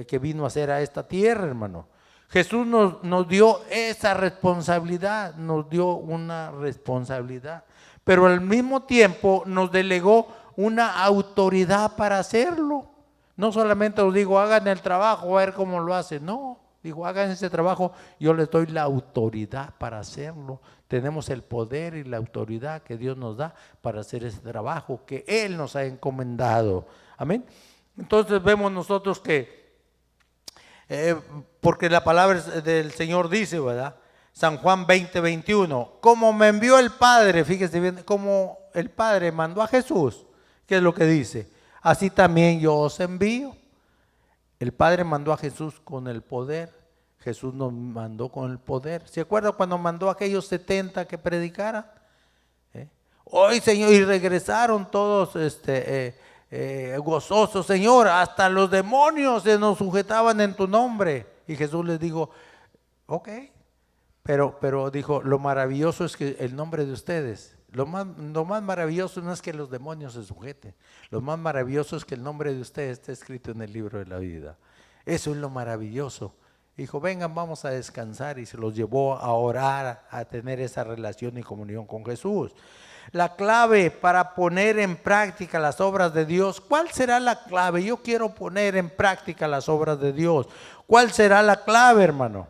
que vino a hacer a esta tierra, hermano. Jesús nos dio esa responsabilidad, nos dio una responsabilidad, pero al mismo tiempo nos delegó una autoridad para hacerlo. No solamente os digo, hagan el trabajo, a ver cómo lo hacen, no. Digo, hagan ese trabajo, yo les doy la autoridad para hacerlo. Tenemos el poder y la autoridad que Dios nos da para hacer ese trabajo que Él nos ha encomendado. Amén. Entonces vemos nosotros que, porque la palabra del Señor dice, ¿verdad? San Juan 20:21, como me envió el Padre, fíjese bien, como el Padre mandó a Jesús, ¿qué es lo que dice? Así también yo os envío. El Padre mandó a Jesús con el poder, Jesús nos mandó con el poder. ¿Se acuerdan cuando mandó a aquellos 70 que predicaran? Hoy, Señor, y regresaron todos gozosos, Señor, hasta los demonios se nos sujetaban en tu nombre. Y Jesús les dijo, ok, pero dijo, lo maravilloso es que el nombre de ustedes, lo más maravilloso no es que los demonios se sujeten, lo más maravilloso es que el nombre de ustedes esté escrito en el libro de la vida. Eso es lo maravilloso. Dijo, vengan, vamos a descansar, y se los llevó a orar, a tener esa relación y comunión con Jesús. La clave para poner en práctica las obras de Dios, ¿cuál será la clave? Yo quiero poner en práctica las obras de Dios. ¿Cuál será la clave, hermano?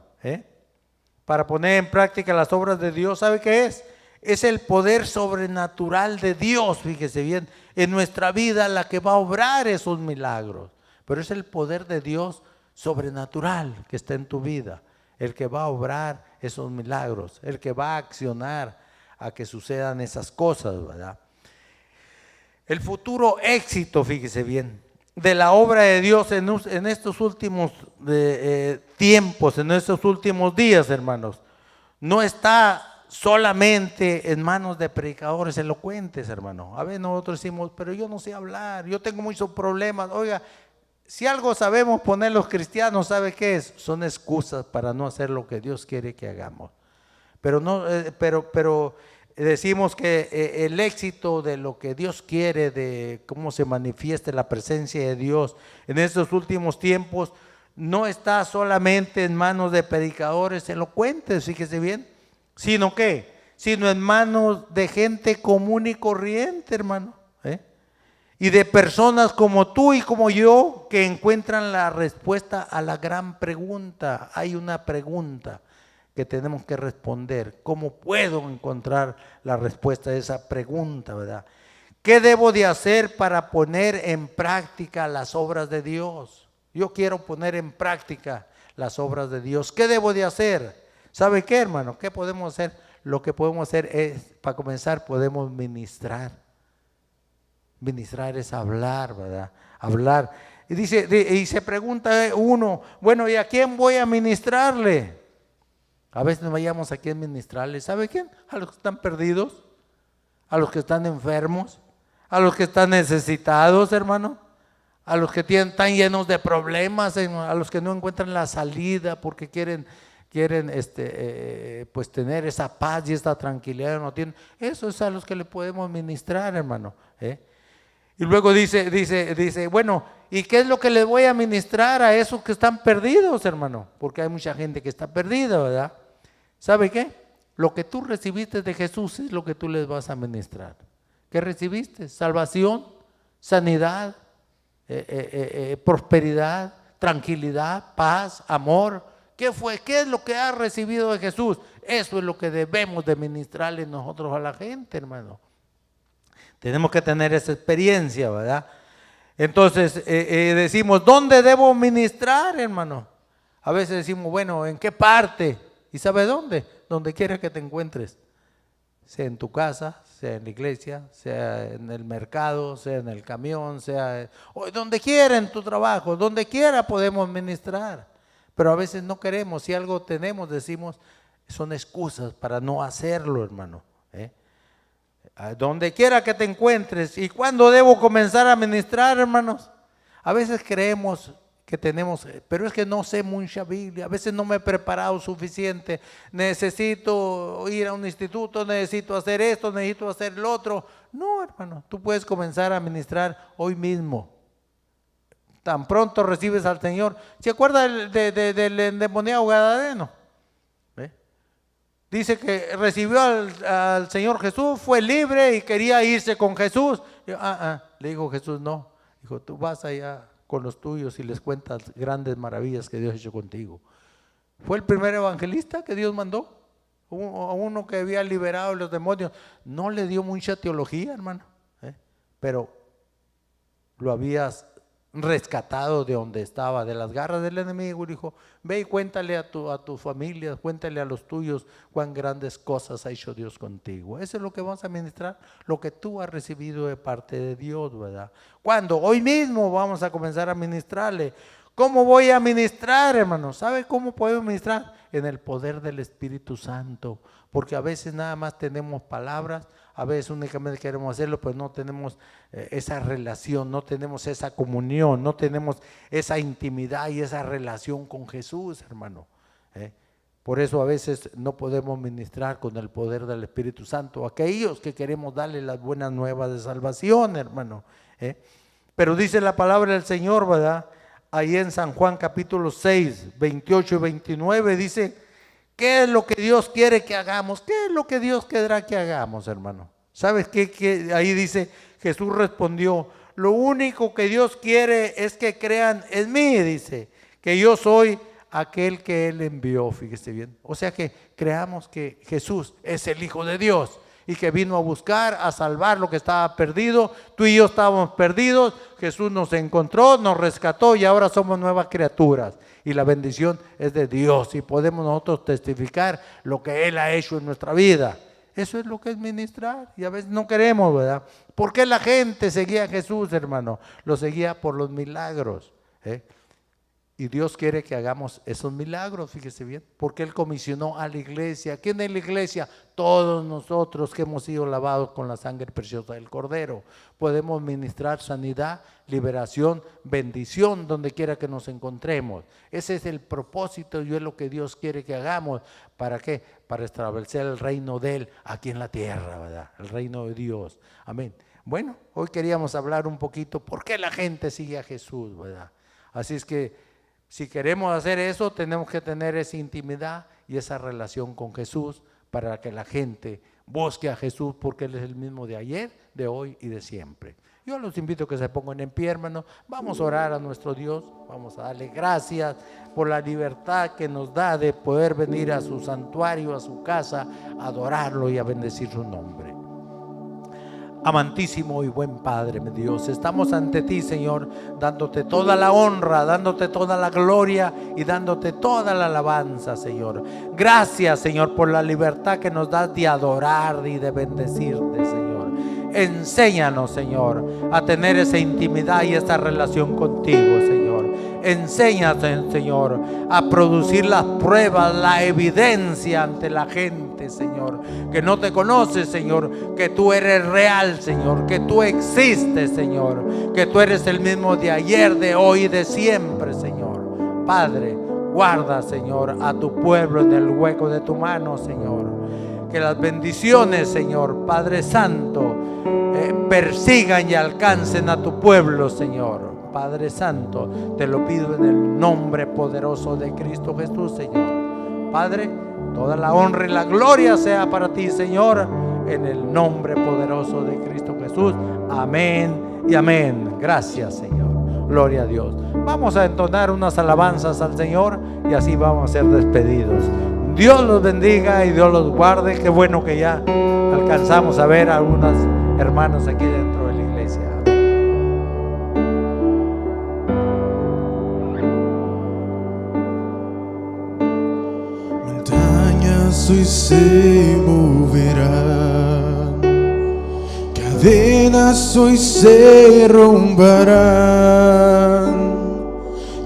Para poner en práctica las obras de Dios, ¿sabe qué es? Es el poder sobrenatural de Dios, fíjese bien, en nuestra vida la que va a obrar esos milagros. Pero es el poder de Dios sobrenatural que está en tu vida, el que va a obrar esos milagros, el que va a accionar a que sucedan esas cosas, ¿verdad? El futuro éxito, fíjese bien, de la obra de Dios en estos últimos tiempos, en estos últimos días, hermanos, no está solamente en manos de predicadores elocuentes, hermano. A veces nosotros decimos, pero yo no sé hablar, yo tengo muchos problemas. Oiga, si algo sabemos poner los cristianos, ¿sabe qué es? Son excusas para no hacer lo que Dios quiere que hagamos. Pero decimos que el éxito de lo que Dios quiere, de cómo se manifieste la presencia de Dios en estos últimos tiempos, no está solamente en manos de predicadores elocuentes, fíjese bien, sino en manos de gente común y corriente, hermano, y de personas como tú y como yo que encuentran la respuesta a la gran pregunta. Hay una pregunta que tenemos que responder. ¿Cómo puedo encontrar la respuesta a esa pregunta, verdad? ¿Qué debo de hacer para poner en práctica las obras de Dios? Yo quiero poner en práctica las obras de Dios. ¿Qué debo de hacer? ¿Sabe qué, hermano? ¿Qué podemos hacer? Lo que podemos hacer es, para comenzar, podemos ministrar. Ministrar es hablar, ¿verdad? Hablar. Y dice, y se pregunta uno, bueno, ¿y a quién voy a ministrarle? A veces nos vayamos a quién ministrarle. ¿Sabe quién? A los que están perdidos, a los que están enfermos, a los que están necesitados, hermano, a los que están llenos de problemas, a los que no encuentran la salida porque quieren pues tener esa paz y esta tranquilidad, no tienen. Eso es a los que le podemos ministrar, hermano. Y luego dice, bueno, ¿y qué es lo que les voy a ministrar a esos que están perdidos, hermano? Porque hay mucha gente que está perdida, ¿verdad? ¿Sabe qué? Lo que tú recibiste de Jesús es lo que tú les vas a ministrar. ¿Qué recibiste? Salvación, sanidad, prosperidad, tranquilidad, paz, amor. ¿Qué fue? ¿Qué es lo que has recibido de Jesús? Eso es lo que debemos de ministrarle nosotros a la gente, hermano. Tenemos que tener esa experiencia, ¿verdad? Entonces decimos, ¿dónde debo ministrar, hermano? A veces decimos, bueno, ¿en qué parte? ¿Y sabe dónde? Donde quiera que te encuentres. Sea en tu casa, sea en la iglesia, sea en el mercado, sea en el camión, sea donde quiera en tu trabajo, donde quiera podemos ministrar. Pero a veces no queremos, si algo tenemos, decimos, son excusas para no hacerlo, hermano. Donde quiera que te encuentres. ¿Y cuándo debo comenzar a ministrar, hermanos? A veces creemos que tenemos, pero es que no sé mucha Biblia, a veces no me he preparado suficiente, necesito ir a un instituto, necesito hacer esto, necesito hacer lo otro. No, hermano, tú puedes comenzar a ministrar hoy mismo. Tan pronto recibes al Señor. ¿Se acuerda del endemoniado gadareno? Dice que recibió al Señor Jesús, fue libre y quería irse con Jesús. Le dijo Jesús, no. Dijo, tú vas allá con los tuyos y les cuentas grandes maravillas que Dios ha hecho contigo. Fue el primer evangelista que Dios mandó, uno que había liberado a los demonios. No le dio mucha teología, hermano, pero lo habías rescatado de donde estaba, de las garras del enemigo, y dijo, ve y cuéntale a tu familia, cuéntale a los tuyos cuán grandes cosas ha hecho Dios contigo. Eso es lo que vamos a ministrar, lo que tú has recibido de parte de Dios, ¿verdad? ¿Cuándo? Hoy mismo vamos a comenzar a ministrarle. ¿Cómo voy a ministrar, hermano? ¿Sabe cómo podemos ministrar? En el poder del Espíritu Santo, porque a veces nada más tenemos palabras, a veces únicamente queremos hacerlo, pero no tenemos esa relación, no tenemos esa comunión, no tenemos esa intimidad y esa relación con Jesús, hermano. Por eso a veces no podemos ministrar con el poder del Espíritu Santo a aquellos que queremos darle las buenas nuevas de salvación, hermano. Pero dice la palabra del Señor, ¿verdad? Ahí en San Juan capítulo 6, 28 y 29 dice, ¿qué es lo que Dios quiere que hagamos? ¿Qué es lo que Dios querrá que hagamos, hermano? ¿Sabes qué? Ahí dice, Jesús respondió, lo único que Dios quiere es que crean en mí, dice, que yo soy aquel que Él envió, fíjese bien. O sea que creamos que Jesús es el Hijo de Dios y que vino a buscar, a salvar lo que estaba perdido. Tú y yo estábamos perdidos, Jesús nos encontró, nos rescató y ahora somos nuevas criaturas. Y la bendición es de Dios y podemos nosotros testificar lo que Él ha hecho en nuestra vida. Eso es lo que es ministrar y a veces no queremos, ¿verdad? ¿Por qué la gente seguía a Jesús, hermano? Lo seguía por los milagros. Y Dios quiere que hagamos esos milagros, fíjese bien, porque Él comisionó a la iglesia. ¿Quién es la iglesia? Todos nosotros que hemos sido lavados con la sangre preciosa del Cordero. Podemos ministrar sanidad, liberación, bendición, donde quiera que nos encontremos. Ese es el propósito y es lo que Dios quiere que hagamos. ¿Para qué? Para establecer el reino de Él aquí en la tierra, ¿verdad? El reino de Dios. Amén. Bueno, hoy queríamos hablar un poquito por qué la gente sigue a Jesús, ¿verdad? Así es que si queremos hacer eso, tenemos que tener esa intimidad y esa relación con Jesús para que la gente busque a Jesús, porque Él es el mismo de ayer, de hoy y de siempre. Yo los invito a que se pongan en pie, hermano. Vamos a orar a nuestro Dios, vamos a darle gracias por la libertad que nos da de poder venir a su santuario, a su casa, a adorarlo y a bendecir su nombre. Amantísimo y buen Padre, mi Dios, estamos ante ti, Señor, dándote toda la honra, dándote toda la gloria y dándote toda la alabanza, Señor. Gracias, Señor, por la libertad que nos das de adorar y de bendecirte, Señor. Enséñanos, Señor, a tener esa intimidad y esa relación contigo, Señor. Enséñanos, Señor, a producir las pruebas, la evidencia ante la gente, Señor, que no te conoce, Señor, que tú eres real, Señor, que tú existes, Señor, que tú eres el mismo de ayer, de hoy y de siempre, Señor. Padre, guarda, Señor, a tu pueblo en el hueco de tu mano, Señor. Que las bendiciones, Señor, Padre Santo, persigan y alcancen a tu pueblo, Señor. Padre Santo, te lo pido en el nombre poderoso de Cristo Jesús, Señor. Padre, toda la honra y la gloria sea para ti, Señor, en el nombre poderoso de Cristo Jesús. Amén y amén. Gracias, Señor. Gloria a Dios. Vamos a entonar unas alabanzas al Señor y así vamos a ser despedidos. Dios los bendiga y Dios los guarde. Qué bueno que ya alcanzamos a ver a algunos hermanos aquí dentro de la iglesia. Montañas hoy se moverán, cadenas hoy se romperán.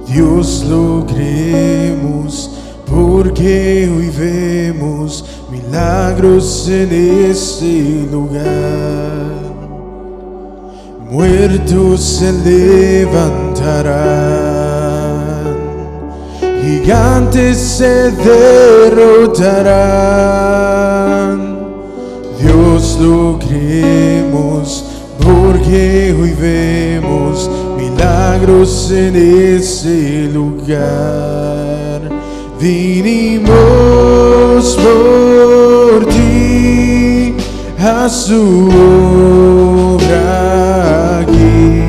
Dios lo creemos, porque hoy vemos milagros en este lugar. Muertos se levantarán, gigantes se derrotarán. Dios lo creemos, porque hoy vemos milagros en ese lugar. Vinimos por ti a su obra aquí.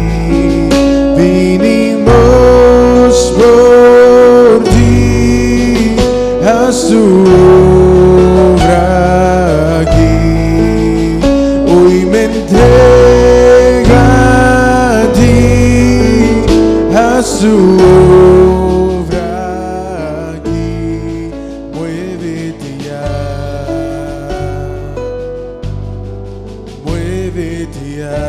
Vinimos por ti a su obra aquí. Hoy me entrega a ti, a su obra aquí. Muévete ya, muévete ya.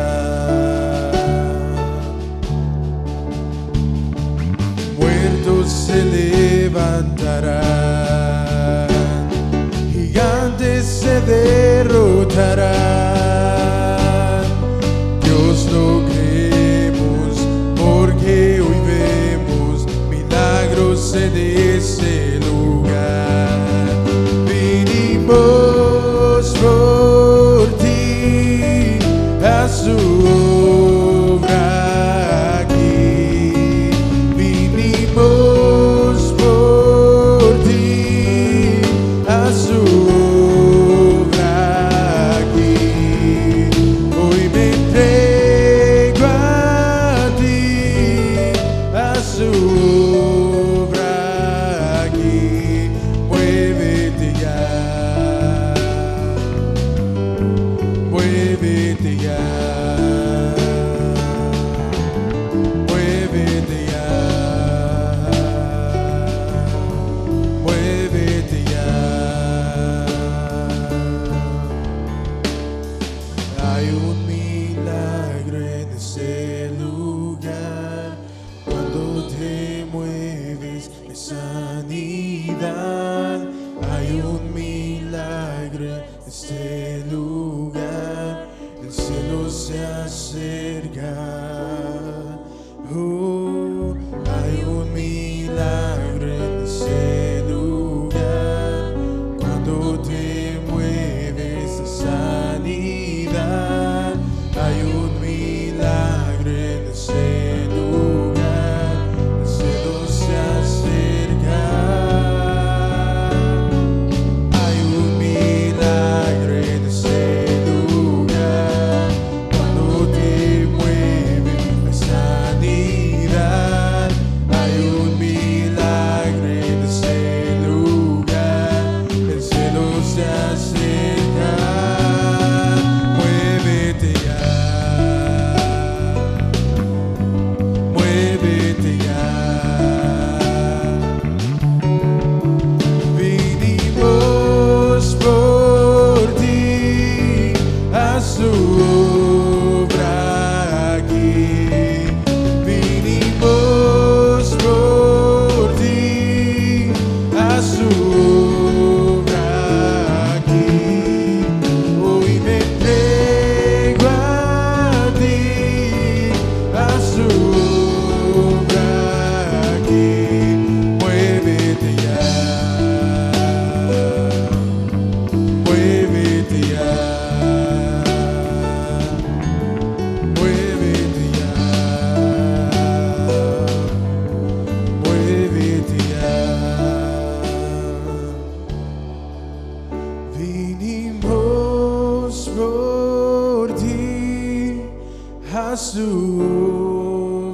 Muertos se levantarán, gigantes se derrotarán. Dios lo creemos, porque hoy vemos milagros en ese lugar. Vinimos por ti a su obra aquí. Vinimos por ti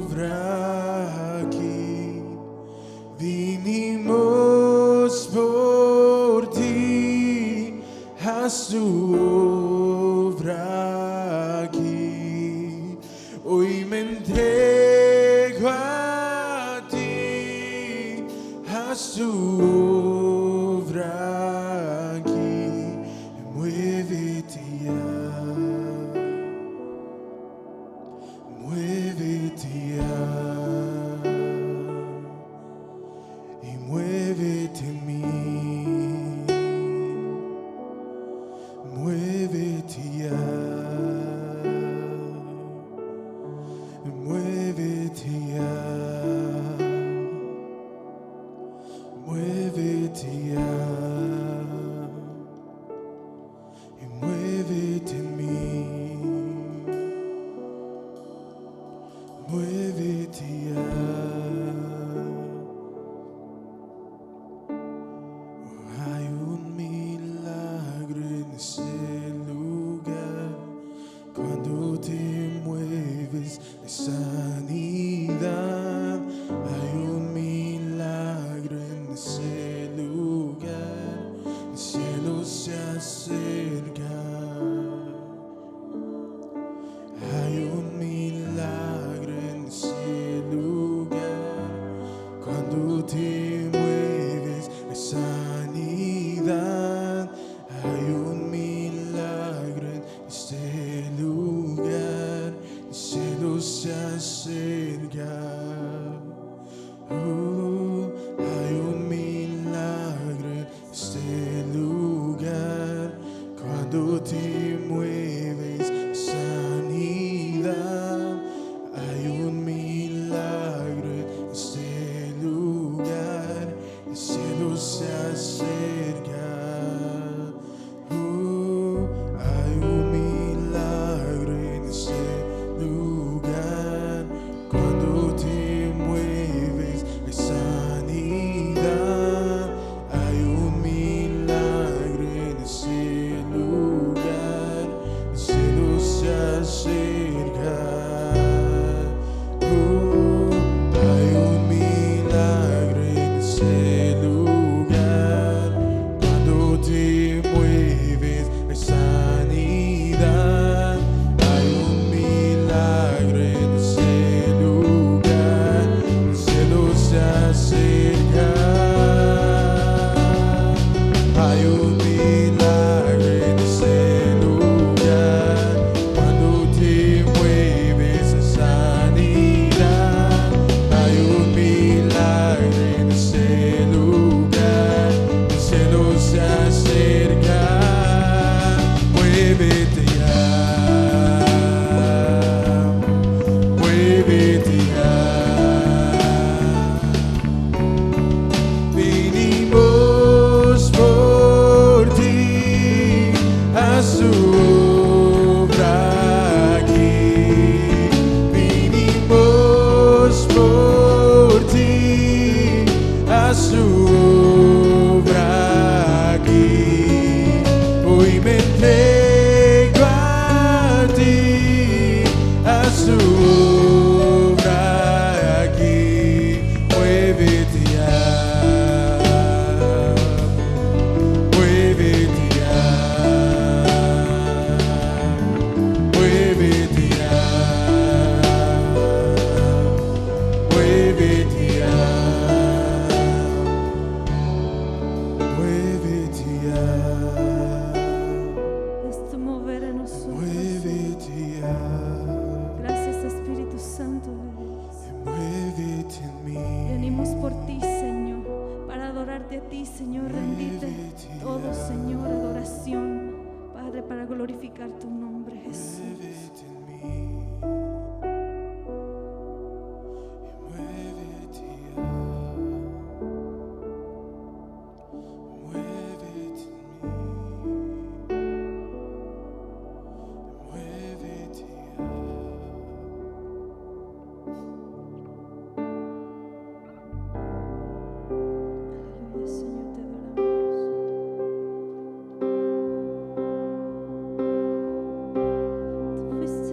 obra aquí. Vinimos por ti, haz tu obra aquí. Hoy me entrego a ti, haz tu obra aquí. Muévete ya, muévete ya, y muévete en mí. Muévete ya, muévete ya, muévete ya, y muévete en mí. Muévete ya. Hay un milagro en ese lugar. Cuando te mueves de sanidad. Hay un milagro en ese lugar. El cielo se acerca. Hay un milagro en ese lugar. Cuando te mueves de sanidad. Hay un milagro en este lugar. El cielo se acerca. Hay un milagro en este lugar. Cuando te mueves de sanidad. Hay un milagro en este lugar. El cielo se acerca. Hay un milagro en este lugar. Cuando te mueves de sanidad. Hay un milagro en ese lugar. El cielo se acerca. Hay un milagro en ese lugar. Cuando te mueves de sanidad. Hay un milagro en ese lugar. El cielo se acerca. Hay un milagro en ese lugar. Cuando te mueves de sanidad. Hay un milagro en ese lugar. El cielo se acerca. Muévete ya, muévete ya. Vinimos por ti, haz tu obra aquí. Vinimos por ti, haz tu obra aquí. Hoy me entrego a ti, haz tu obra aquí. Muévete ya, muévete ya, muévete ya, muévete ya, muévete ya, Es tu mover en nosotros. muévete ya, Gracias, Espíritu Santo de Dios. muévete en mí. Venimos por ti, Señor, para adorarte a ti, Señor. Rendite todo, Señor, adoración, Padre, para glorificar tu nombre, Jesús. Muévete en mí. Muévete ya. Muévete en mí. Muévete ya. Aleluya, Señor, te adoramos. Tú fuiste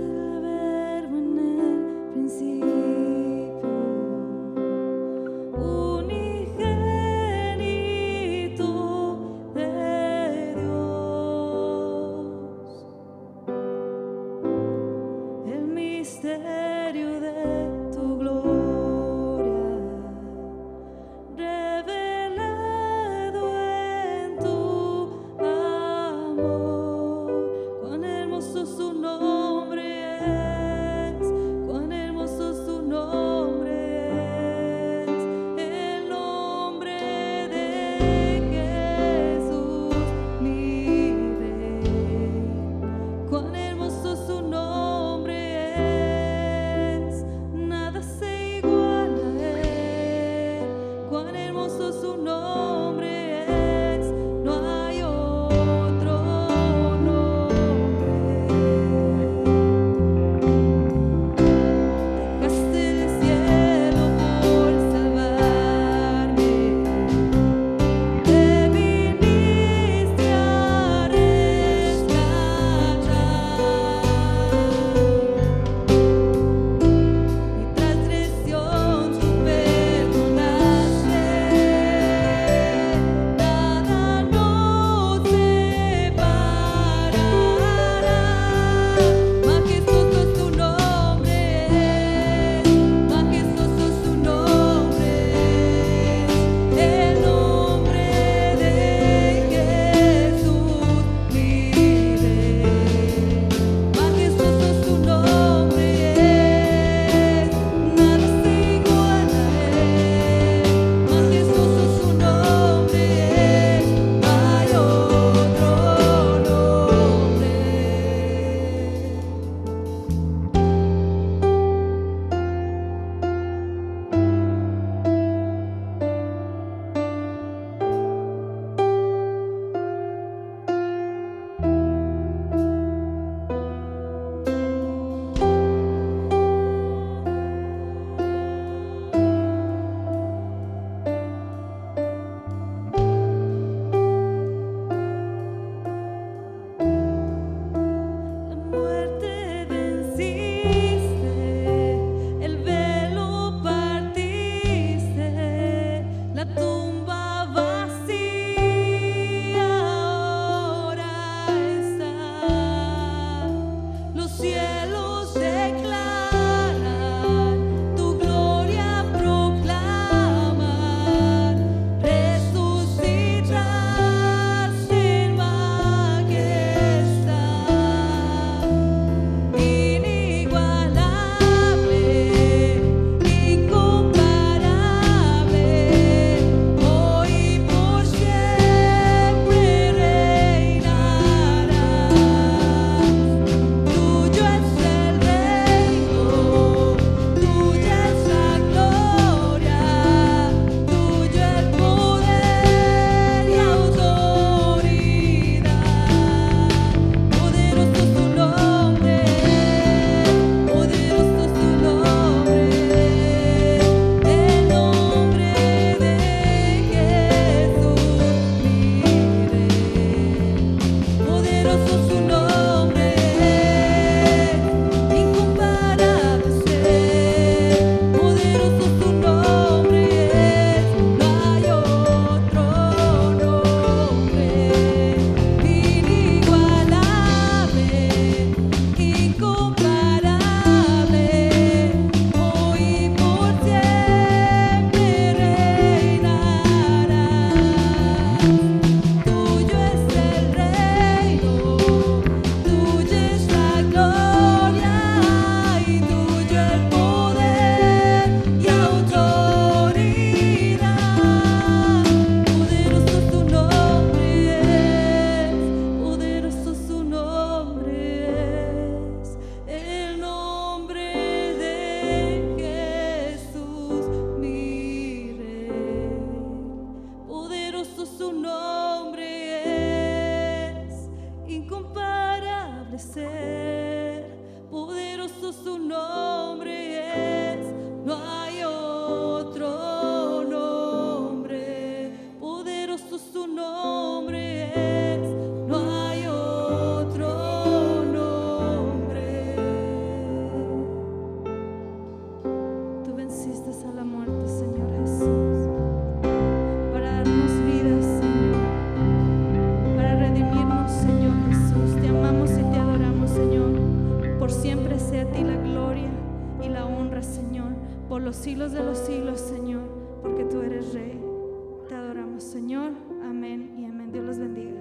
venciste a la muerte, Señor Jesús, para darnos vida, Señor, para redimirnos, Señor Jesús. Te amamos y te adoramos, Señor. Por siempre sea a ti la gloria y la honra, Señor, por los siglos de los siglos, Señor, porque tú eres Rey. Te adoramos, Señor. Amén y amén. Dios los bendiga.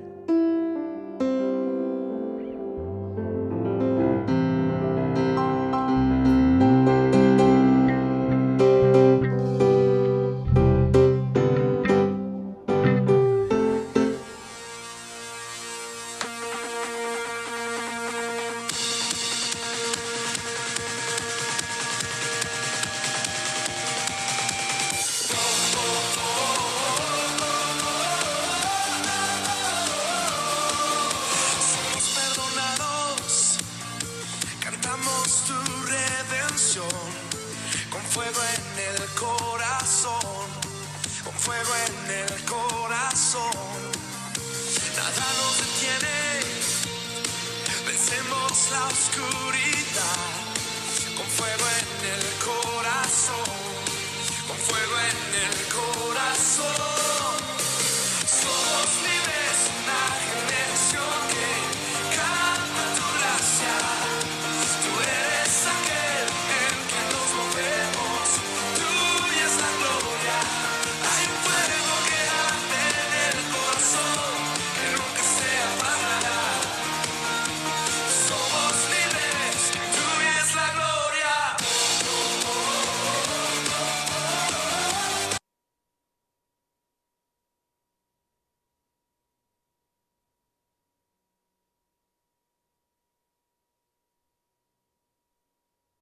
Somos perdonados, cantamos tu redención, con fuego en el corazón, con fuego en el corazón. Nada nos detiene, vencemos la oscuridad, con fuego en el corazón, con fuego en el corazón.